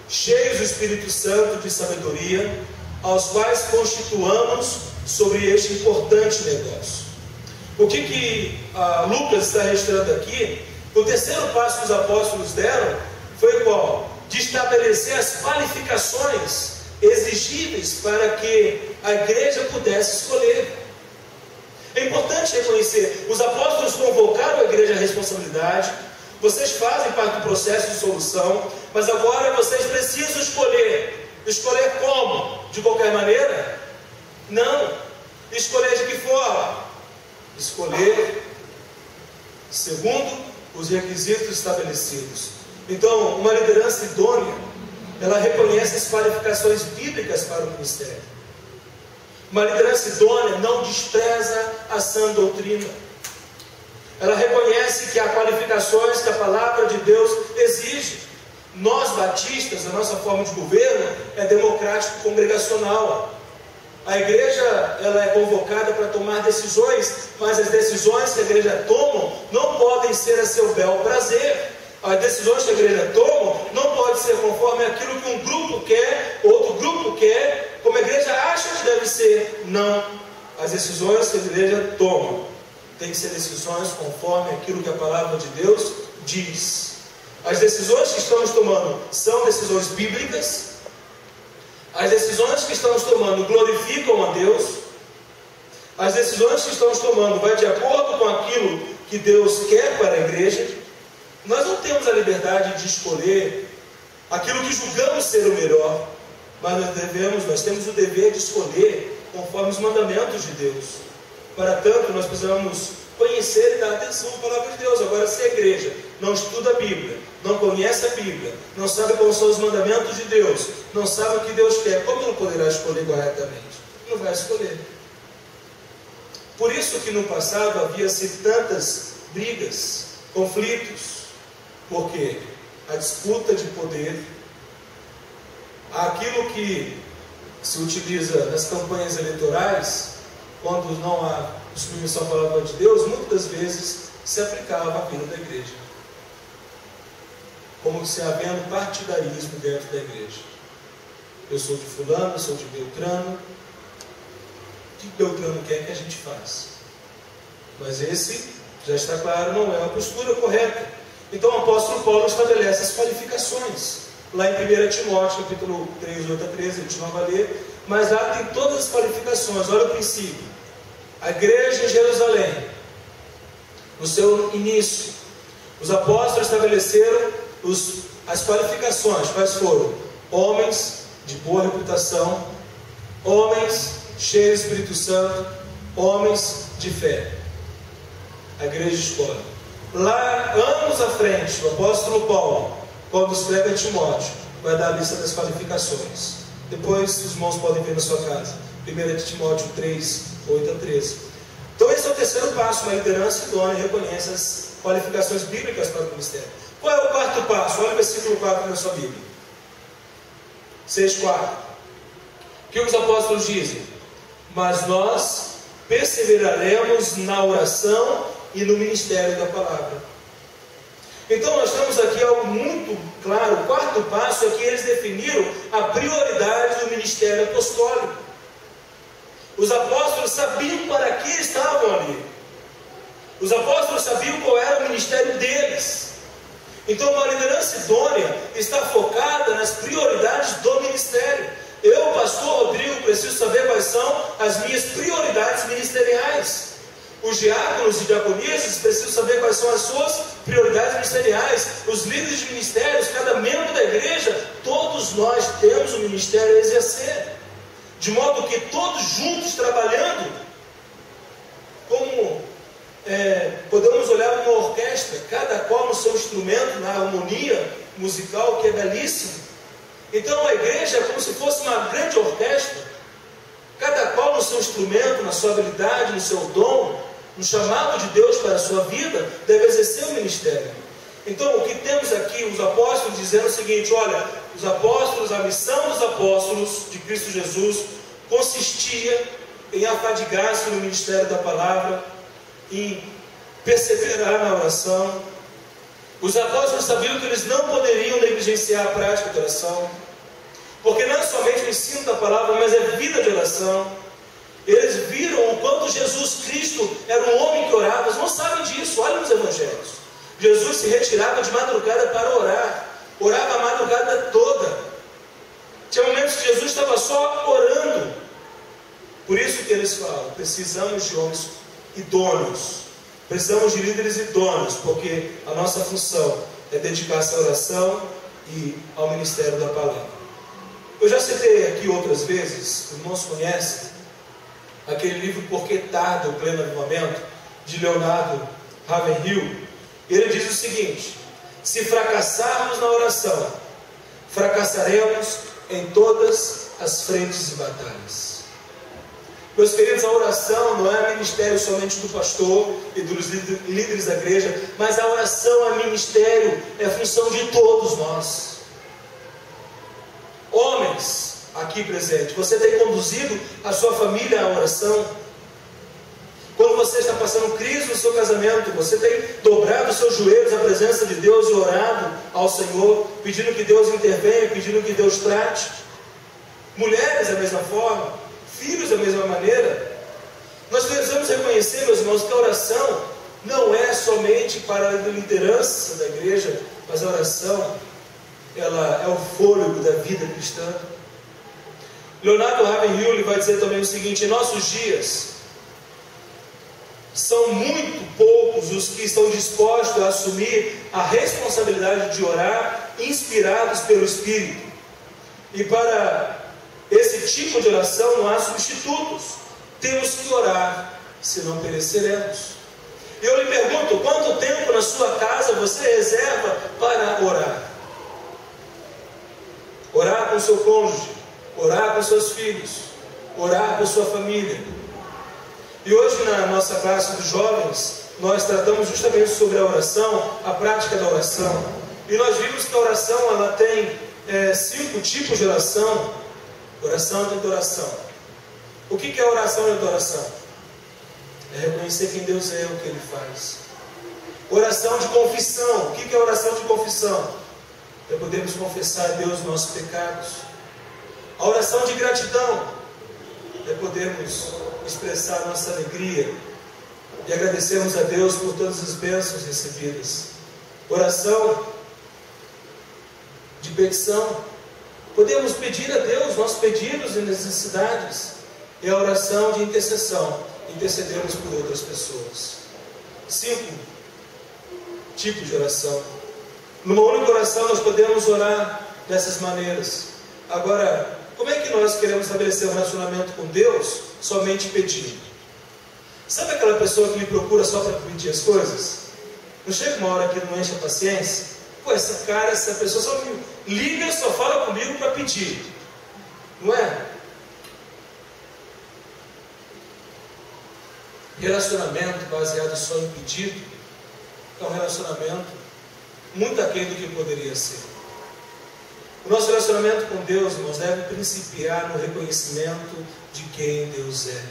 cheios do Espírito Santo de sabedoria, aos quais constituamos sobre este importante negócio. O que Lucas está registrando aqui? O terceiro passo que os apóstolos deram foi qual? De estabelecer as qualificações exigíveis para que a igreja pudesse escolher. É importante reconhecer, os apóstolos convocaram a igreja à responsabilidade, vocês fazem parte do processo de solução, mas agora vocês precisam escolher. Escolher como? De qualquer maneira? Não. Escolher de que forma? Escolher segundo os requisitos estabelecidos. Então, uma liderança idônea, ela reconhece as qualificações bíblicas para o ministério. Uma liderança idônea não despreza a sã doutrina. Ela reconhece que há qualificações que a palavra de Deus exige. Nós, batistas, a nossa forma de governo é democrático congregacional. A igreja ela é convocada para tomar decisões, mas as decisões que a igreja toma não podem ser a seu bel prazer. As decisões que a igreja toma não podem ser conforme aquilo que um grupo quer, outro grupo quer, como a igreja acha que deve ser. Não. As decisões que a igreja toma têm que ser decisões conforme aquilo que a palavra de Deus diz. As decisões que estamos tomando são decisões bíblicas. As decisões que estamos tomando glorificam a Deus. As decisões que estamos tomando vai de acordo com aquilo que Deus quer para a igreja. Nós não temos a liberdade de escolher aquilo que julgamos ser o melhor, mas nós temos o dever de escolher conforme os mandamentos de Deus. Para tanto, nós precisamos conhecer e dar atenção à palavra de Deus. Agora, se a igreja não estuda a Bíblia, não conhece a Bíblia, não sabe quais são os mandamentos de Deus, não sabe o que Deus quer, como não poderá escolher corretamente? Não vai escolher. Por isso que no passado havia-se tantas brigas, conflitos, porque a disputa de poder, aquilo que se utiliza nas campanhas eleitorais, quando não há submissão à palavra de Deus, muitas vezes se aplicava à vida da igreja, como se havendo partidarismo dentro da igreja. Eu sou de fulano, eu sou de Beltrano. O que Beltrano quer que a gente faça? Mas esse, já está claro, não é a postura correta. Então o apóstolo Paulo estabelece as qualificações. Lá em 1 Timóteo, capítulo 3, 8 a 13, a gente não vai ler, mas lá tem todas as qualificações. Olha o princípio. A igreja em Jerusalém, no seu início, os apóstolos estabeleceram as qualificações. Quais foram? Homens de boa reputação, homens cheios do Espírito Santo, homens de fé. A igreja escolhe. Lá, anos à frente, o apóstolo Paulo, quando escreve a Timóteo, vai dar a lista das qualificações. Depois os irmãos podem ver na sua casa. 1 Timóteo 3, 8 a 13. Então esse é o terceiro passo. Uma liderança idônea reconhece as qualificações bíblicas para o ministério. Qual é o quarto passo? Olha o versículo 4 na sua Bíblia. 6,4. O que os apóstolos dizem? Mas nós perseveraremos na oração e no ministério da palavra. Então nós temos aqui algo muito claro. O quarto passo é que eles definiram a prioridade do ministério apostólico. Os apóstolos sabiam para que estavam ali. Os apóstolos sabiam qual era o ministério deles. Então uma liderança idônea está focada nas prioridades do ministério. Eu, pastor Rodrigo, preciso saber quais são as minhas prioridades ministeriais. Os diáconos e diaconisas precisam saber quais são as suas prioridades ministeriais. Os líderes de ministérios, cada membro da igreja, todos nós temos um ministério a exercer. De modo que todos juntos trabalhando, como podemos olhar para uma orquestra, cada qual no seu instrumento, na harmonia musical que é belíssima. Então a igreja é como se fosse uma grande orquestra, cada qual no seu instrumento, na sua habilidade, no seu dom, no chamado de Deus para a sua vida, deve exercer o ministério. Então, o que temos aqui, os apóstolos dizendo o seguinte: olha, os apóstolos, a missão dos apóstolos de Cristo Jesus consistia em afadigar-se no ministério da palavra, em perseverar na oração. Os apóstolos sabiam que eles não poderiam negligenciar a prática de oração, porque não é somente o ensino da palavra, mas é vida de oração. Eles viram o quanto Jesus Cristo era um homem que orava. Eles não sabem disso, olhem nos evangelhos. Jesus se retirava de madrugada para orar, orava a madrugada toda. Tinha momentos que Jesus estava só orando. Por isso que eles falam: precisamos de homens idôneos, precisamos de líderes idôneos, porque a nossa função é dedicar-se à oração e ao ministério da palavra. Eu já citei aqui outras vezes, os irmãos conhecem aquele livro Por que Tarda o Pleno Avivamento, de Leonardo Ravenhill. Ele diz o seguinte: se fracassarmos na oração, fracassaremos em todas as frentes e batalhas. Meus queridos, a oração não é ministério somente do pastor e dos líderes da igreja, mas a oração é ministério, é função de todos nós. Homens aqui presentes, você tem conduzido a sua família à oração? Quando você está passando crise no seu casamento, você tem dobrado os seus joelhos à presença de Deus e orado ao Senhor, pedindo que Deus intervenha, pedindo que Deus trate? Mulheres da mesma forma, filhos da mesma maneira. Nós precisamos reconhecer, meus irmãos, que a oração não é somente para a liderança da igreja, mas a oração, ela é o fôlego da vida cristã. Leonardo Ravenhill vai dizer também o seguinte: em nossos dias, são muito poucos os que estão dispostos a assumir a responsabilidade de orar, inspirados pelo Espírito. E para esse tipo de oração não há substitutos. Temos que orar, senão pereceremos. Eu lhe pergunto: quanto tempo na sua casa você reserva para orar? Orar com seu cônjuge, orar com seus filhos, orar com sua família. E hoje na nossa classe dos jovens, nós tratamos justamente sobre a oração, a prática da oração. E nós vimos que a oração, ela tem 5 tipos de oração. Oração de adoração. O que é oração de adoração? É reconhecer quem Deus é, o que Ele faz. Oração de confissão. O que é oração de confissão? É podermos confessar a Deus os nossos pecados. A oração de gratidão é podermos expressar nossa alegria e agradecermos a Deus por todas as bênçãos recebidas. Oração de petição. Podemos pedir a Deus nossos pedidos e necessidades. É a oração de intercessão. Intercedemos por outras pessoas. 5 tipos de oração. Numa única oração nós podemos orar dessas maneiras. Agora, como é que nós queremos estabelecer um relacionamento com Deus somente pedindo? Sabe aquela pessoa que me procura só para pedir as coisas? Não chega uma hora que não enche a paciência? Pô, essa pessoa só me liga, só fala comigo para pedir. Não é? Relacionamento baseado só em pedido é um relacionamento muito aquém do que poderia ser. O nosso relacionamento com Deus, irmãos, deve principiar no reconhecimento de quem Deus é.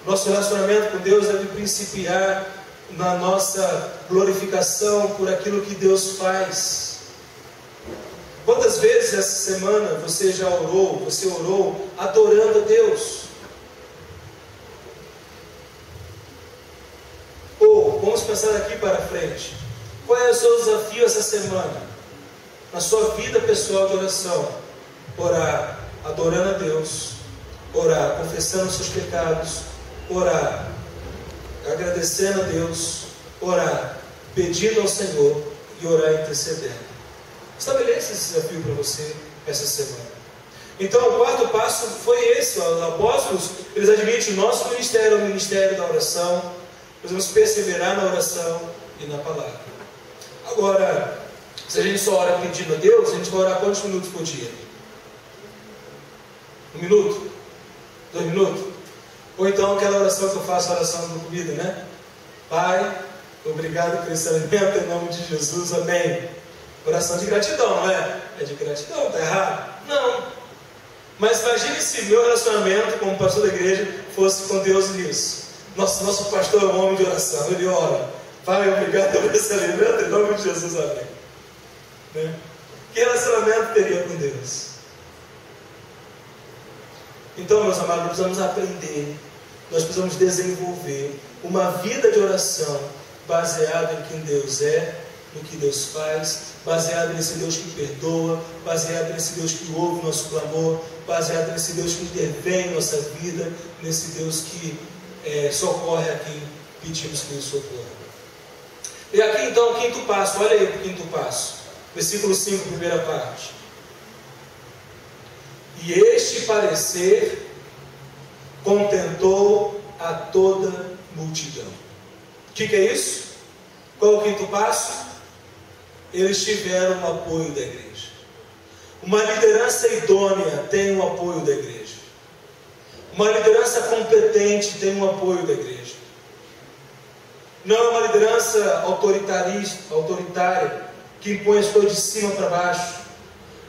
Nosso relacionamento com Deus deve principiar na nossa glorificação por aquilo que Deus faz. Quantas vezes essa semana você já orou, adorando a Deus? Ou, vamos pensar aqui para frente, qual é o seu desafio essa semana? Na sua vida pessoal de oração, orar adorando a Deus, orar confessando os seus pecados, orar agradecendo a Deus, orar pedindo ao Senhor e orar intercedendo. Estabeleça esse desafio para você essa semana. Então o quarto passo foi esse. Os apóstolos, eles admitem o nosso ministério, o ministério da oração. Nós vamos perseverar na oração e na palavra. Agora, se a gente só ora pedindo a Deus, a gente vai orar quantos minutos por dia? 1 minuto? 2 minutos? Ou então aquela oração que eu faço, a oração da comida, né? Pai, obrigado por esse alimento, em nome de Jesus, amém. Oração de gratidão, não é? É de gratidão, está errado? Não. Mas imagine se meu relacionamento como pastor da igreja fosse com Deus nisso. Nosso pastor é um homem de oração, ele ora. Pai, obrigado por esse alimento, em nome de Jesus, amém. Né? Que relacionamento teria com Deus? Então, meus amados, nós precisamos aprender, nós precisamos desenvolver uma vida de oração baseada em quem Deus é, no que Deus faz, baseado nesse Deus que perdoa, baseado nesse Deus que ouve o nosso clamor, baseado nesse Deus que intervém em nossa vida, nesse Deus que socorre a quem pedimos que nos socorra. E aqui então o quinto passo, olha aí o quinto passo, versículo 5, primeira parte. E este parecer contentou a toda multidão. O que é isso? Qual é o quinto passo? Eles tiveram o apoio da igreja. Uma liderança idônea tem o apoio da igreja. Uma liderança competente tem o apoio da igreja. Não é uma liderança autoritária, que impõe as coisas de cima para baixo.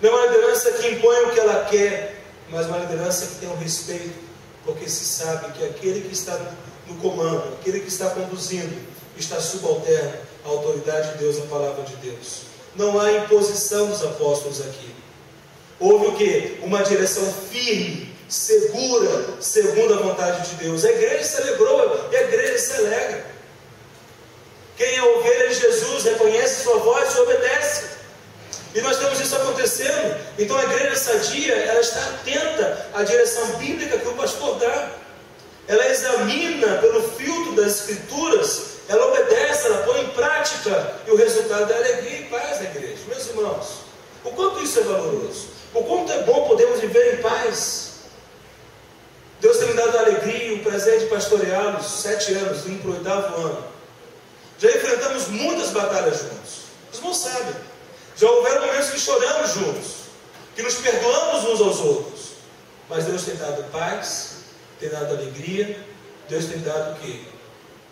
Não é uma liderança que impõe o que ela quer, mas uma liderança que tem o respeito, porque se sabe que aquele que está no comando, aquele que está conduzindo, está subalterno à autoridade de Deus, à palavra de Deus. Não há imposição dos apóstolos aqui. Houve o quê? Uma direção firme, segura, segundo a vontade de Deus. A igreja celebrou e a igreja se alegra. Quem é ovelha de Jesus reconhece sua voz e obedece. E nós temos isso acontecendo. Então a igreja sadia, ela está atenta à direção bíblica que o pastor dá. Ela examina pelo filtro das escrituras, ela obedece, ela põe em prática, e o resultado é alegria e paz da igreja. Meus irmãos, o quanto isso é valoroso, o quanto é bom podermos viver em paz. Deus tem me dado a alegria e o prazer de pastoreá-los 7 anos, indo para o 8º ano. Já enfrentamos muitas batalhas juntos. Os irmãos sabem. Já houveram momentos que choramos juntos, que nos perdoamos uns aos outros. Mas Deus tem dado paz, tem dado alegria. Deus tem dado o quê?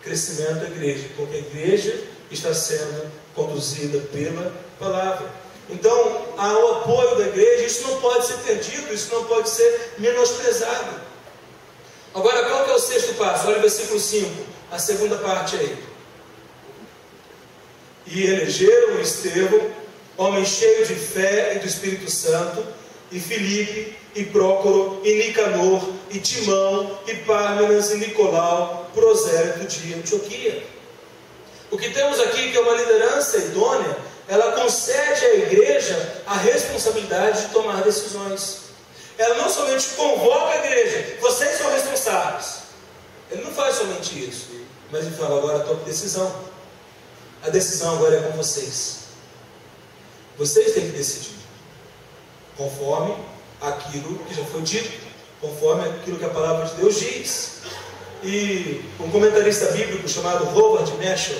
Crescimento à igreja, porque a igreja está sendo conduzida pela palavra. Então, há o apoio da igreja. Isso não pode ser perdido, isso não pode ser menosprezado. Agora, qual que é o 6º passo? Olha o versículo 5, a segunda parte aí. E elegeram Estevão, homem cheio de fé e do Espírito Santo, e Filipe, e Prócoro, e Nicanor, e Timão, e Pármenas, e Nicolau, prosélito de Antioquia. O que temos aqui, que é uma liderança idônea, ela concede à igreja a responsabilidade de tomar decisões. Ela não somente convoca a igreja, vocês são responsáveis. Ele não faz somente isso, mas ele fala, agora tome decisão. A decisão agora é com vocês. Vocês têm que decidir, conforme aquilo que já foi dito, conforme aquilo que a palavra de Deus diz. E um comentarista bíblico chamado Howard Marshall,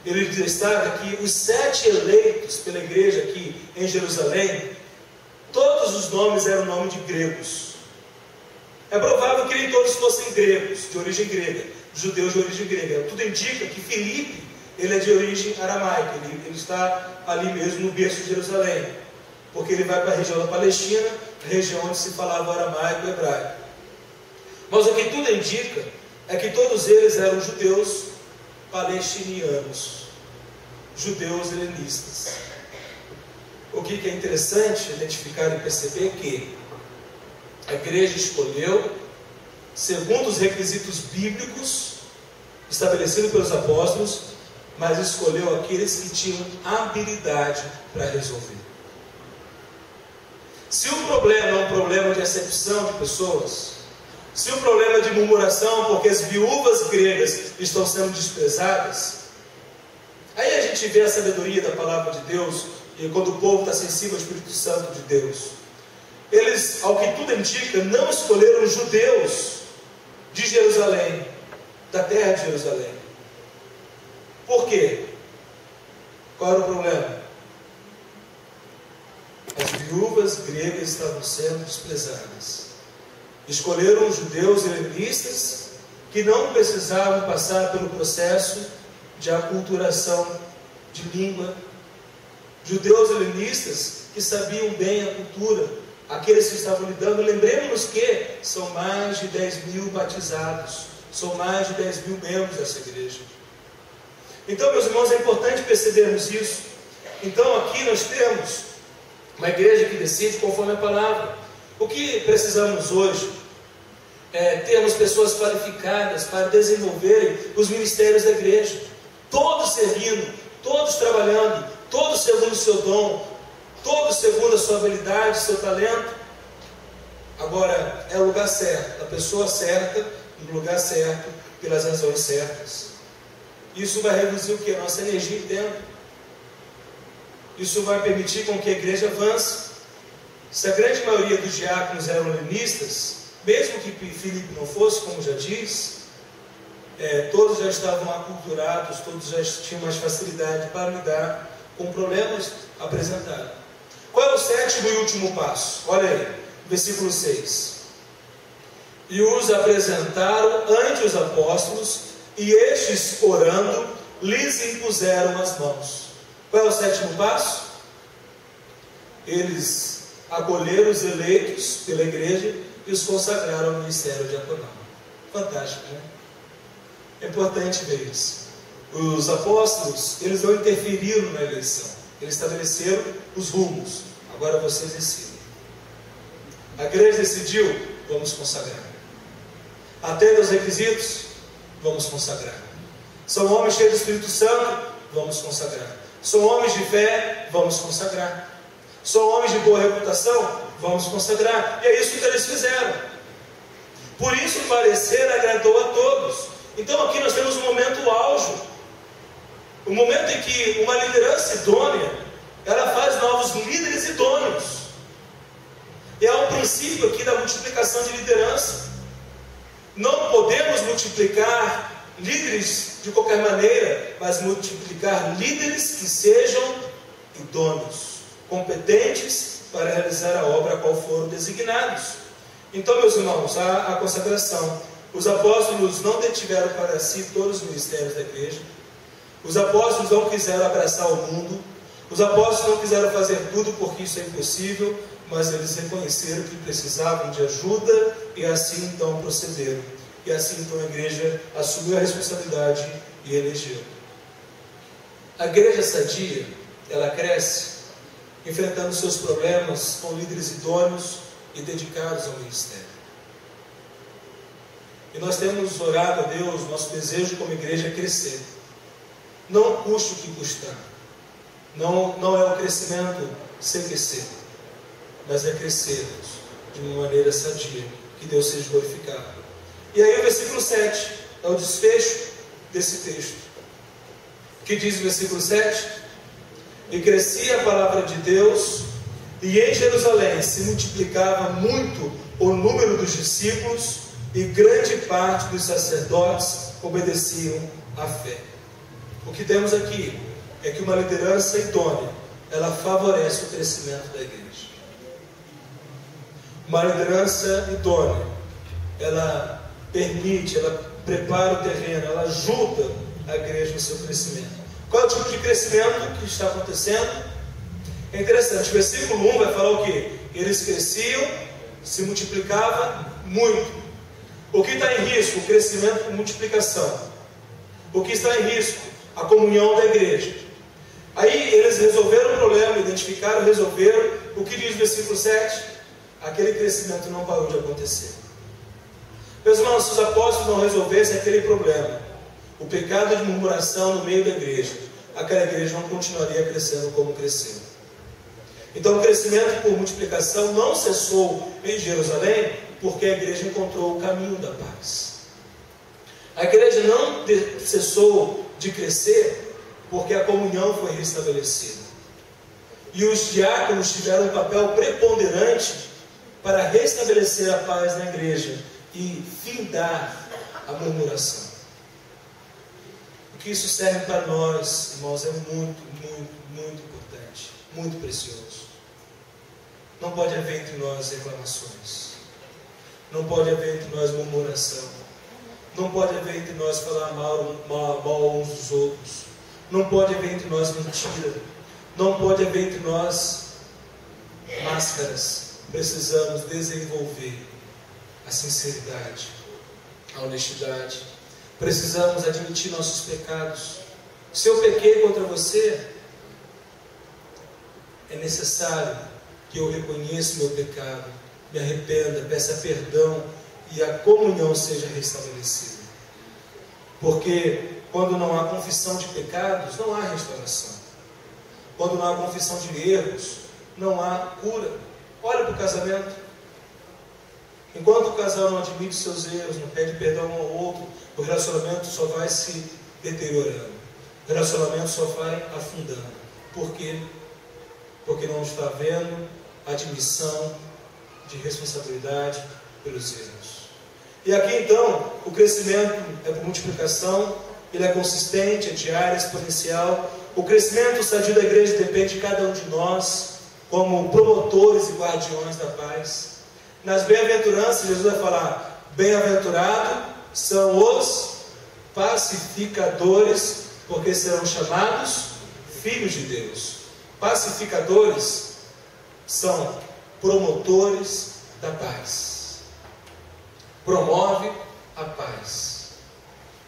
ele destaca que os 7 eleitos pela igreja aqui em Jerusalém, todos os nomes eram nomes de gregos. É provável que nem todos fossem gregos, de origem grega, judeus de origem grega. Tudo indica que Filipe, ele é de origem aramaica, ele está ali mesmo no berço de Jerusalém, porque ele vai para a região da Palestina, região onde se falava aramaico e hebraico. Mas o que tudo indica é que todos eles eram judeus palestinianos, judeus helenistas. O que é interessante identificar e perceber que a igreja escolheu, segundo os requisitos bíblicos estabelecidos pelos apóstolos, mas escolheu aqueles que tinham habilidade para resolver. Se o problema é um problema de acepção de pessoas, se o problema é de murmuração porque as viúvas gregas estão sendo desprezadas, aí a gente vê a sabedoria da palavra de Deus, e quando o povo está sensível ao Espírito Santo de Deus. Eles, ao que tudo indica, não escolheram os judeus de Jerusalém, da terra de Jerusalém. Por quê? Qual era o problema? As viúvas gregas estavam sendo desprezadas. Escolheram judeus helenistas que não precisavam passar pelo processo de aculturação de língua. Judeus helenistas que sabiam bem a cultura, aqueles que estavam lidando. Lembremos-nos que são mais de 10.000 batizados, são mais de 10.000 membros dessa igreja. Então, meus irmãos, é importante percebermos isso. Então, aqui nós temos uma igreja que decide conforme a palavra. O que precisamos hoje é termos pessoas qualificadas para desenvolverem os ministérios da igreja, todos servindo, todos trabalhando, todos segundo o seu dom, todos segundo a sua habilidade, seu talento. Agora, é o lugar certo, a pessoa certa, no lugar certo, pelas razões certas. Isso vai reduzir o que? Nossa energia e tempo. Isso vai permitir com que a igreja avance. Se a grande maioria dos diáconos eram helenistas, mesmo que Filipe não fosse, como já diz, todos já estavam aculturados, todos já tinham mais facilidade para lidar com problemas apresentados. Qual é o sétimo e último passo? Olha aí, versículo 6. E os apresentaram ante os apóstolos, e estes, orando, lhes impuseram as mãos. Qual é o sétimo passo? Eles acolheram os eleitos pela igreja e os consagraram ao ministério diaconal. Fantástico, né? É importante ver isso. Os apóstolos, eles não interferiram na eleição. Eles estabeleceram os rumos. Agora vocês decidem. A igreja decidiu, vamos consagrar. Atenda aos requisitos, vamos consagrar. São homens cheios do Espírito Santo, vamos consagrar. São homens de fé, vamos consagrar. São homens de boa reputação, vamos consagrar. E é isso que eles fizeram. Por isso o parecer agradou a todos. Então aqui nós temos um momento auge, um momento em que uma liderança idônea, ela faz novos líderes idôneos. E há um princípio aqui da multiplicação de liderança. Não podemos multiplicar líderes de qualquer maneira, mas multiplicar líderes que sejam idôneos, competentes para realizar a obra a qual foram designados. Então, meus irmãos, a consagração. Os apóstolos não detiveram para si todos os ministérios da igreja. Os apóstolos não quiseram abraçar o mundo. Os apóstolos não quiseram fazer tudo porque isso é impossível, mas eles reconheceram que precisavam de ajuda e assim então procederam. E assim então a igreja assumiu a responsabilidade e elegeu. A igreja sadia, ela cresce enfrentando seus problemas com líderes idôneos e dedicados ao ministério. E nós temos orado a Deus, nosso desejo como igreja é crescer. Não custe o que custar. Não é o crescimento sem crescer, mas é crescermos de uma maneira sadia, que Deus seja glorificado. E aí o versículo 7 é o desfecho desse texto. O que diz o versículo 7? E crescia a palavra de Deus, e em Jerusalém se multiplicava muito o número dos discípulos, e grande parte dos sacerdotes obedeciam à fé. O que temos aqui é que uma liderança idônea, ela favorece o crescimento da igreja. Uma liderança idônea, ela permite, ela prepara o terreno, ela ajuda a igreja no seu crescimento. Qual é o tipo de crescimento que está acontecendo? É interessante, o versículo 1 vai falar o quê? Eles cresciam, se multiplicavam muito. O que está em risco? O crescimento por multiplicação. O que está em risco? A comunhão da igreja. Aí eles resolveram o problema, identificaram, resolveram. O que diz o versículo 7? Aquele crescimento não parou de acontecer. Meus irmãos, se os apóstolos não resolvessem aquele problema, o pecado de murmuração no meio da igreja, aquela igreja não continuaria crescendo como cresceu. Então o crescimento por multiplicação não cessou em Jerusalém, porque a igreja encontrou o caminho da paz. A igreja não cessou de crescer, porque a comunhão foi restabelecida. E os diáconos tiveram um papel preponderante para restabelecer a paz na igreja e findar a murmuração. O que isso serve para nós, irmãos, é muito, muito, muito importante, muito precioso. Não pode haver entre nós reclamações. Não pode haver entre nós murmuração. Não pode haver entre nós falar mal uns dos outros. Não pode haver entre nós mentira. Não pode haver entre nós máscaras. Precisamos desenvolver a sinceridade, a honestidade. Precisamos admitir nossos pecados. Se eu pequei contra você, é necessário que eu reconheça o meu pecado, me arrependa, peça perdão e a comunhão seja restabelecida. Porque quando não há confissão de pecados, não há restauração. Quando não há confissão de erros, não há cura. Olha para o casamento. Enquanto o casal não admite seus erros, não pede perdão um ao outro, o relacionamento só vai se deteriorando. O relacionamento só vai afundando. Por quê? Porque não está havendo admissão de responsabilidade pelos erros. E aqui então, o crescimento é por multiplicação, ele é consistente, é diário, é exponencial. O crescimento sadio da igreja depende de cada um de nós, como promotores e guardiões da paz. Nas bem-aventuranças, Jesus vai falar: bem-aventurados são os pacificadores, porque serão chamados filhos de Deus. Pacificadores são promotores da paz. Promove a paz.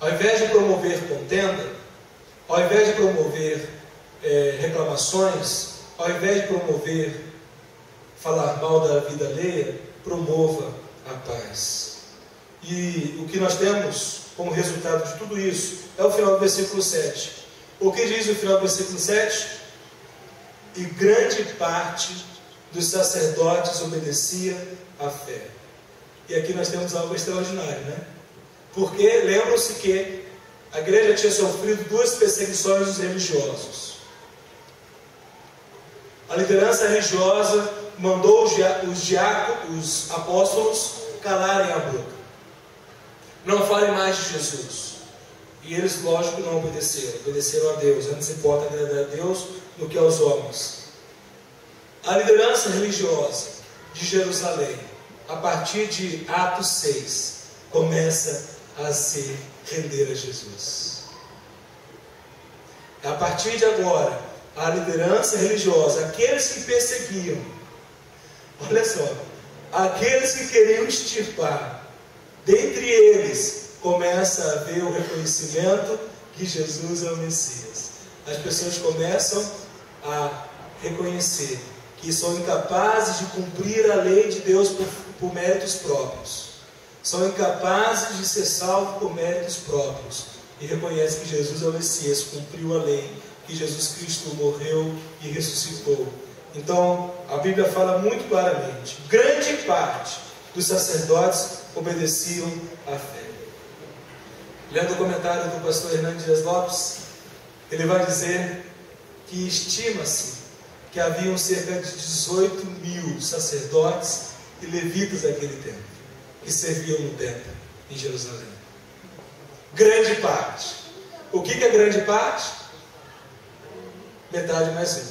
Ao invés de promover contenda, ao invés de promover reclamações, ao invés de promover falar mal da vida alheia, promova a paz. E o que nós temos como resultado de tudo isso é o final do versículo 7. O que diz o final do versículo 7? E grande parte dos sacerdotes obedecia à fé. E aqui nós temos algo extraordinário, né? Porque lembram-se que a igreja tinha sofrido 2 perseguições dos religiosos. A liderança religiosa mandou os apóstolos calarem a boca. Não falem mais de Jesus. E eles, lógico, não obedeceram. Obedeceram a Deus. Antes importa agradar a Deus do que aos homens. A liderança religiosa de Jerusalém, a partir de Atos 6, começa a se render a Jesus. A partir de agora, a liderança religiosa, aqueles que perseguiam, olha só, aqueles que queriam extirpar, dentre eles, começa a haver o reconhecimento que Jesus é o Messias. As pessoas começam a reconhecer que são incapazes de cumprir a lei de Deus por méritos próprios. São incapazes de ser salvos por méritos próprios. E reconhecem que Jesus é o Messias, cumpriu a lei, que Jesus Cristo morreu e ressuscitou. Então, a Bíblia fala muito claramente: grande parte dos sacerdotes obedeciam à fé. Lendo o comentário do pastor Hernandes Dias Lopes, ele vai dizer que estima-se que haviam cerca de 18 mil sacerdotes e levitas daquele tempo, que serviam no templo em Jerusalém. Grande parte. O que é grande parte? Metade mais um.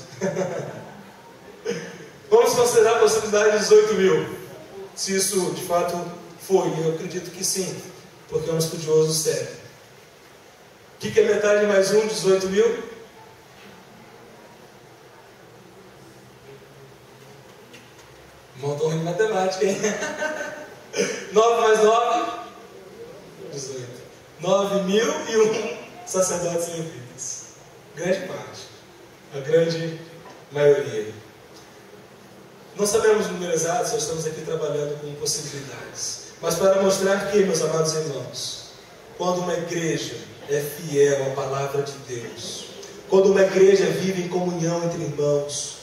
Vamos considerar a possibilidade de 18 mil. Se isso de fato foi, eu acredito que sim, porque é um estudioso sério. O que é metade mais um? 18 mil? Montou em matemática, hein? 9 mais 9? 18. 9.001 sacerdotes levitas. Grande parte. A grande maioria. Não sabemos o número exato, só estamos aqui trabalhando com possibilidades. Mas para mostrar que, meus amados irmãos, quando uma igreja é fiel à palavra de Deus, quando uma igreja vive em comunhão entre irmãos,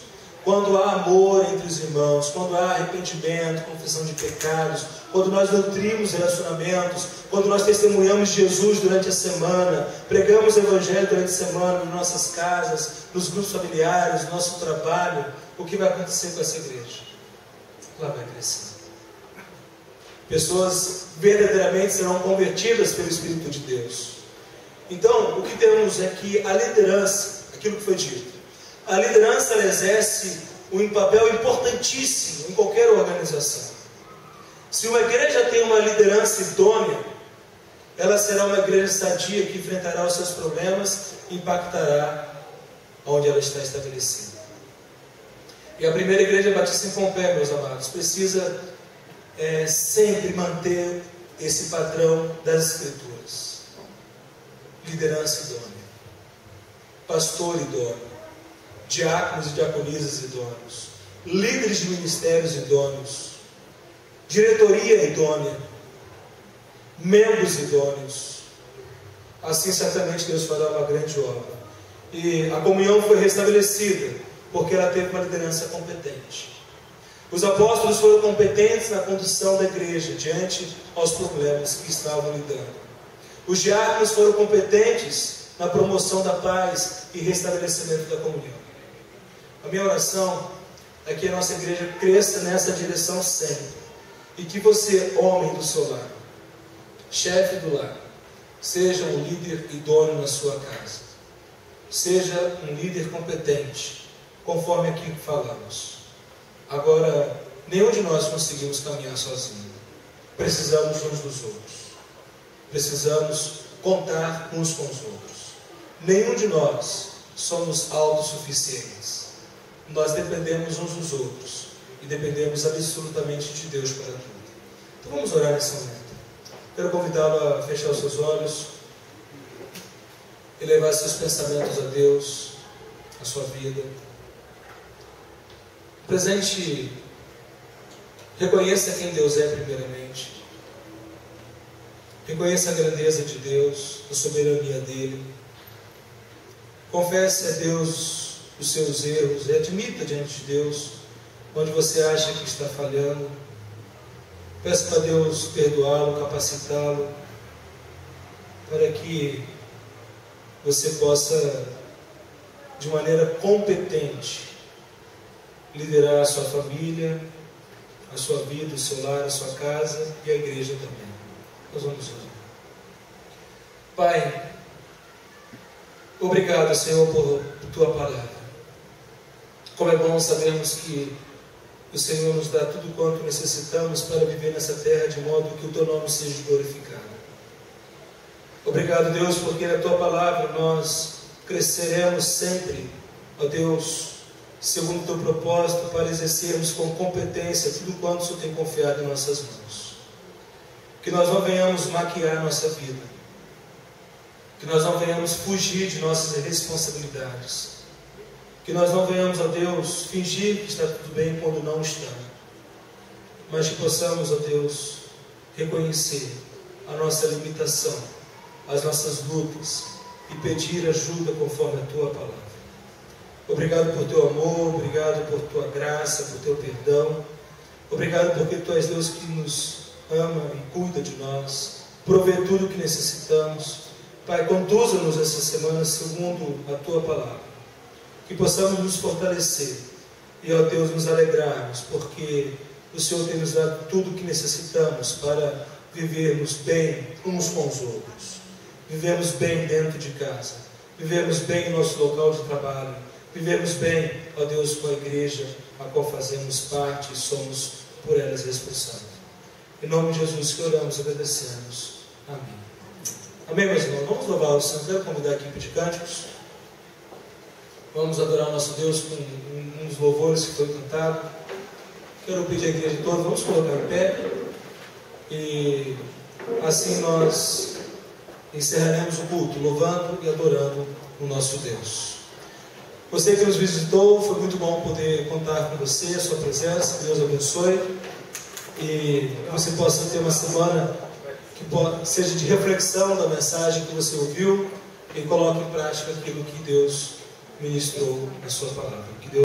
quando há amor entre os irmãos, quando há arrependimento, confissão de pecados, quando nós nutrimos relacionamentos, quando nós testemunhamos Jesus durante a semana, pregamos o Evangelho durante a semana, nas nossas casas, nos grupos familiares, no nosso trabalho, o que vai acontecer com essa igreja? Ela vai crescer. Pessoas verdadeiramente serão convertidas pelo Espírito de Deus. Então, o que temos é que a liderança, aquilo que foi dito, a liderança exerce um papel importantíssimo em qualquer organização. Se uma igreja tem uma liderança idônea, ela será uma igreja sadia que enfrentará os seus problemas e impactará onde ela está estabelecida. E a primeira igreja batista em Pompeia, meus amados, precisa sempre manter esse padrão das Escrituras. Liderança idônea, pastor idôneo, diáconos e diaconisas idôneos, líderes de ministérios idôneos, diretoria idônea, membros idôneos. Assim certamente Deus fará uma grande obra. E a comunhão foi restabelecida porque ela teve uma liderança competente. Os apóstolos foram competentes na condução da igreja diante aos problemas que estavam lidando. Os diáconos foram competentes na promoção da paz e restabelecimento da comunhão. A minha oração é que a nossa igreja cresça nessa direção sempre. E que você, homem do seu lar, chefe do lar, seja um líder idôneo na sua casa. Seja um líder competente, conforme aquilo que falamos. Agora, nenhum de nós conseguimos caminhar sozinho. Precisamos uns dos outros. Precisamos contar uns com os outros. Nenhum de nós somos autossuficientes. Nós dependemos uns dos outros. E dependemos absolutamente de Deus para tudo. Então vamos orar nesse momento. Quero convidá-lo a fechar os seus olhos, elevar seus pensamentos a Deus, a sua vida. Presente, reconheça quem Deus é primeiramente. Reconheça a grandeza de Deus, a soberania dEle. Confesse a Deus os seus erros e admita diante de Deus onde você acha que está falhando. Peça para Deus perdoá-lo, capacitá-lo, para que você possa, de maneira competente, liderar a sua família, a sua vida, o seu lar, a sua casa e a igreja também. Nós vamos orar. Pai, obrigado, Senhor, por Tua palavra. Como é bom sabermos que o Senhor nos dá tudo quanto necessitamos para viver nessa terra de modo que o Teu nome seja glorificado. Obrigado, Deus, porque na Tua palavra nós cresceremos sempre, ó Deus, segundo o Teu propósito, para exercermos com competência tudo quanto o Senhor tem confiado em nossas mãos. Que nós não venhamos maquiar nossa vida, que nós não venhamos fugir de nossas responsabilidades, que nós não venhamos, ó Deus, fingir que está tudo bem quando não está, mas que possamos, ó Deus, reconhecer a nossa limitação, as nossas lutas e pedir ajuda conforme a Tua palavra. Obrigado por Teu amor, obrigado por Tua graça, por Teu perdão. Obrigado porque Tu és Deus que nos ama e cuida de nós, provê tudo o que necessitamos. Pai, conduza-nos essa semana segundo a Tua palavra. Que possamos nos fortalecer e, ó Deus, nos alegrarmos, porque o Senhor tem nos dado tudo o que necessitamos para vivermos bem uns com os outros. Vivermos bem dentro de casa. Vivermos bem no nosso local de trabalho. Vivemos bem, ó Deus, com a igreja a qual fazemos parte e somos por elas responsáveis. Em nome de Jesus que oramos e agradecemos. Amém. Amém, meus irmãos? Vamos louvar o Senhor. Quero convidar a equipe de cânticos. Vamos adorar o nosso Deus com uns louvores que foi cantado. Quero pedir à igreja toda, vamos colocar em pé. E assim nós encerraremos o culto, louvando e adorando o nosso Deus. Você que nos visitou, foi muito bom poder contar com você, a sua presença. Que Deus abençoe. E que você possa ter uma semana que seja de reflexão da mensagem que você ouviu e coloque em prática aquilo que Deus ministrou na sua palavra. Que Deus